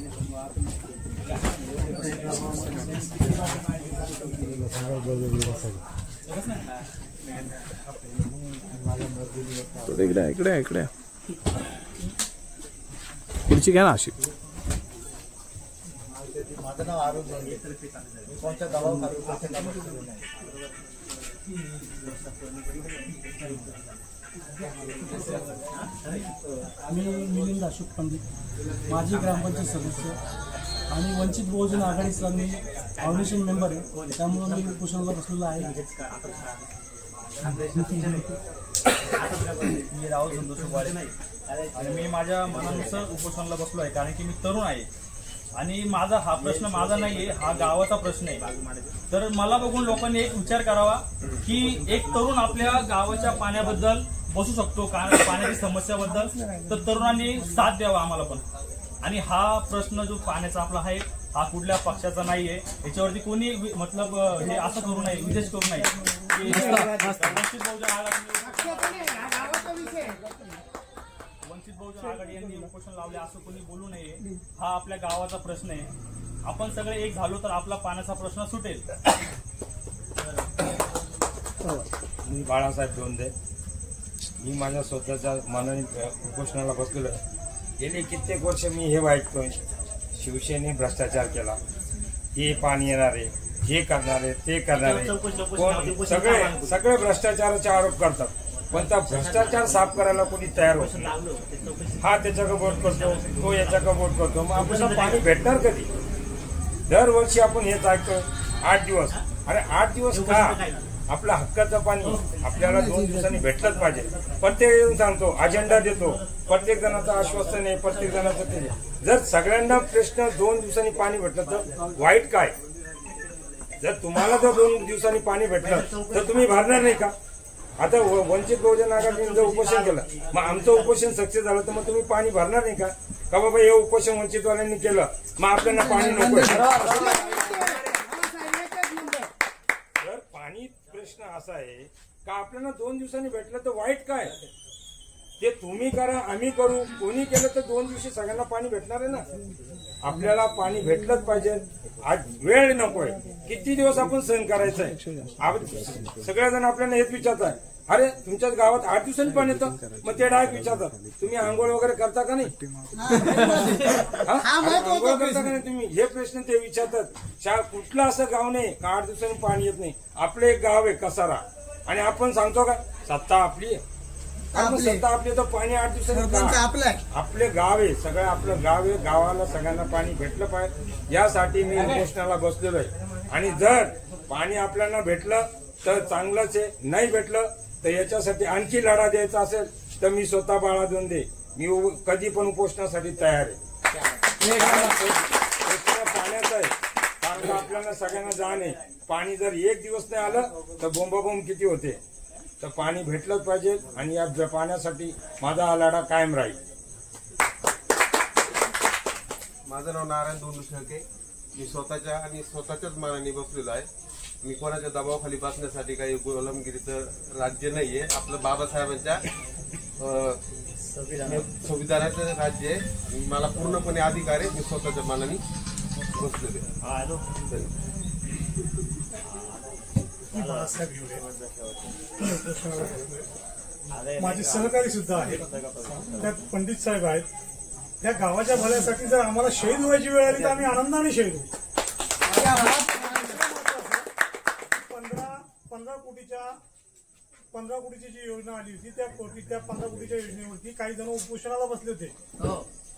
[SPEAKER 2] इकडे इकडे खुर्ची घ्या ना अशी.
[SPEAKER 9] माझं नाव आरोप जोंडे, कोणत्या गावात
[SPEAKER 7] मी मिलिंद अशोक पंडित, माजी ग्रामपंचायत सदस्य आणि वंचित बहुजन आघाडीचा मी फाउंडेशन मेंबर आहे, त्यामुळे मी उपोषणाला बसलेलो आहे.
[SPEAKER 8] मी राहुल संतोष उपाळे आणि मी माझ्या मनानुसार उपोषणाला बसलो आहे, कारण की मी तरुण आहे आणि माझा हा प्रश्न माझा नाहीये, हा गावाचा प्रश्न आहे. तर मला बघून लोकांनी एक विचार करावा की एक तरुण आपल्या गावाच्या पाण्याबद्दल बसू शकतो, कारण पाण्याची समस्याबद्दल, तर तरुणांनी साथ द्यावा आम्हाला पण. आणि हा प्रश्न जो पाण्याचा आपला आहे हा कुठल्या पक्षाचा नाहीये, याच्यावरती कोणी मतलब हे असं करू नये, विदेश करू नये की वंचित बहुजन आघाडी यांनी उपोषण लावले असं कोणी बोलू नये. हा आपल्या गावाचा प्रश्न आहे. आपण सगळे एक झालो तर आपला पाण्याचा प्रश्न सुटेल.
[SPEAKER 10] मी बाळासाहेब धोंडे, मी माझ्या स्वतःच्या मनाने उपोषणाला बसलेलो आहे. गेली कित्येक वर्ष मी हे ऐकतोय, शिवसेनेने भ्रष्टाचार केला, हे पाणी येणार आहे, हे करणार आहे, ते करणार आहे, सगळे भ्रष्टाचाराचे आरोप करतात. पण त्या भ्रष्टाचार साफ करायला कोणी तयार होत नाही. हा त्याच्याकडे बोट करतो, तो याच्याकडे बोट करतो. मग आपल्याला पाणी भेटणार कधी? दरवर्षी आपण हेच ऐकतो, 8 दिवस. अरे 8 दिवस का? आपल्या हक्काचं पाणी आपल्याला 2 दिवसांनी भेटलंच पाहिजे. प्रत्येक जण सांगतो, अजेंडा देतो, प्रत्येक जणाचं आश्वासन आहे, प्रत्येक जणाचं ते. जर सगळ्यांना प्रश्न 2 दिवसांनी पाणी भेटलं तर वाईट काय? जर तुम्हाला जर 2 दिवसांनी पाणी भेटलं तर तुम्ही भरणार नाही का? आता वंचित बहुजन आघाडीने जर उपोषण केलं, मग आमचं उपोषण सक्सेस झालं तर मग तुम्ही पाणी भरणार नाही का? का बाबा हे उपोषण वंचितवाल्यांनी केलं, मग आपल्याला पाणी नको. तर पाणी प्रश्न असा आहे का आपल्याला 2 दिवसांनी भेटलं तर वाईट काय? ते तुम्ही करा, आम्ही करू, कोणी केलं तर 2 दिवशी सगळ्यांना पाणी भेटणार आहे ना. आपल्याला पाणी भेटलंच पाहिजे. आज वेळ नकोय. किती दिवस आपण सहन करायचंय? सगळ्या जण आपल्याला हेच विचारतात, अरे तुमच्याच गावात 8 दिवसांनी पाणी येतं. मग ते डायरेक्ट विचारतात, तुम्ही आंघोळ वगैरे करता का नाही? आंघोळ करता का नाही तुम्ही? हे प्रश्न ते विचारतात. कुठलं असं गाव नाही का 8 दिवसांनी पाणी येत नाही. आपलं एक गाव आहे कसारा, आणि आपण सांगतो का सत्ता आपली आहे? स्वतः आपले तर पाणी 8 दिवसांनी आपले गाव आहे, सगळं आपलं गाव आहे, गावाला सगळ्यांना पाणी भेटलं पाहिजे यासाठी मी उपोषणाला बसलेलो आहे. आणि जर पाणी आपल्याला भेटलं तर चांगलंच आहे, नाही भेटलं तर याच्यासाठी आणखी लढा द्यायचा असेल तर मी स्वतः बाळा दोंदे मी कधी पण उपोषणासाठी तयार आहे. पाण्याचं आहे कारण आपल्याला सगळ्यांना जाणे पाणी जर एक दिवस नाही आलं तर बोंबाबोंब किती होते. तर पाणी भेटलंच पाहिजे आणि या पाण्यासाठी माझा हा लढा कायम राहील.
[SPEAKER 11] माझं नाव नारायण दोंडू शेळके. मी स्वतःच्याच मनाने बसलेलो आहे. मी कोणाच्या दबावाखाली बसण्यासाठी काही गोलमगिरीचं राज्य नाहीये. आपलं बाबासाहेबांच्या संविधानाचं राज्य आहे आणि मला पूर्णपणे अधिकार आहे. मी स्वतःच्या मनाने बसलेलो आहे.
[SPEAKER 4] माझे सहकारी सुद्धा आहेत, त्यात पंडित साहेब आहेत. त्या गावाच्या भल्यासाठी जर आम्हाला शहीद व्हायची वेळ आली तर आम्ही आनंदाने शहीद होऊ. 15 कोटीची जी योजना आली होती त्या 15 कोटीच्या योजनेवरती काही जण उपोषणाला बसले होते.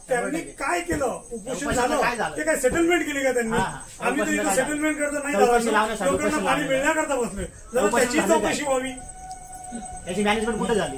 [SPEAKER 4] त्यांनी काय केलं? उपोषण झालं ते काय सेटलमेंट केली का त्यांनी? आम्ही तर इथं सेटलमेंट करता नाही झालं, लोकांना पाणी मिळण्याकरता बसलोय. जरा त्याची चौकशी व्हावी.
[SPEAKER 12] याची मॅनेजमेंट कुठे झाली?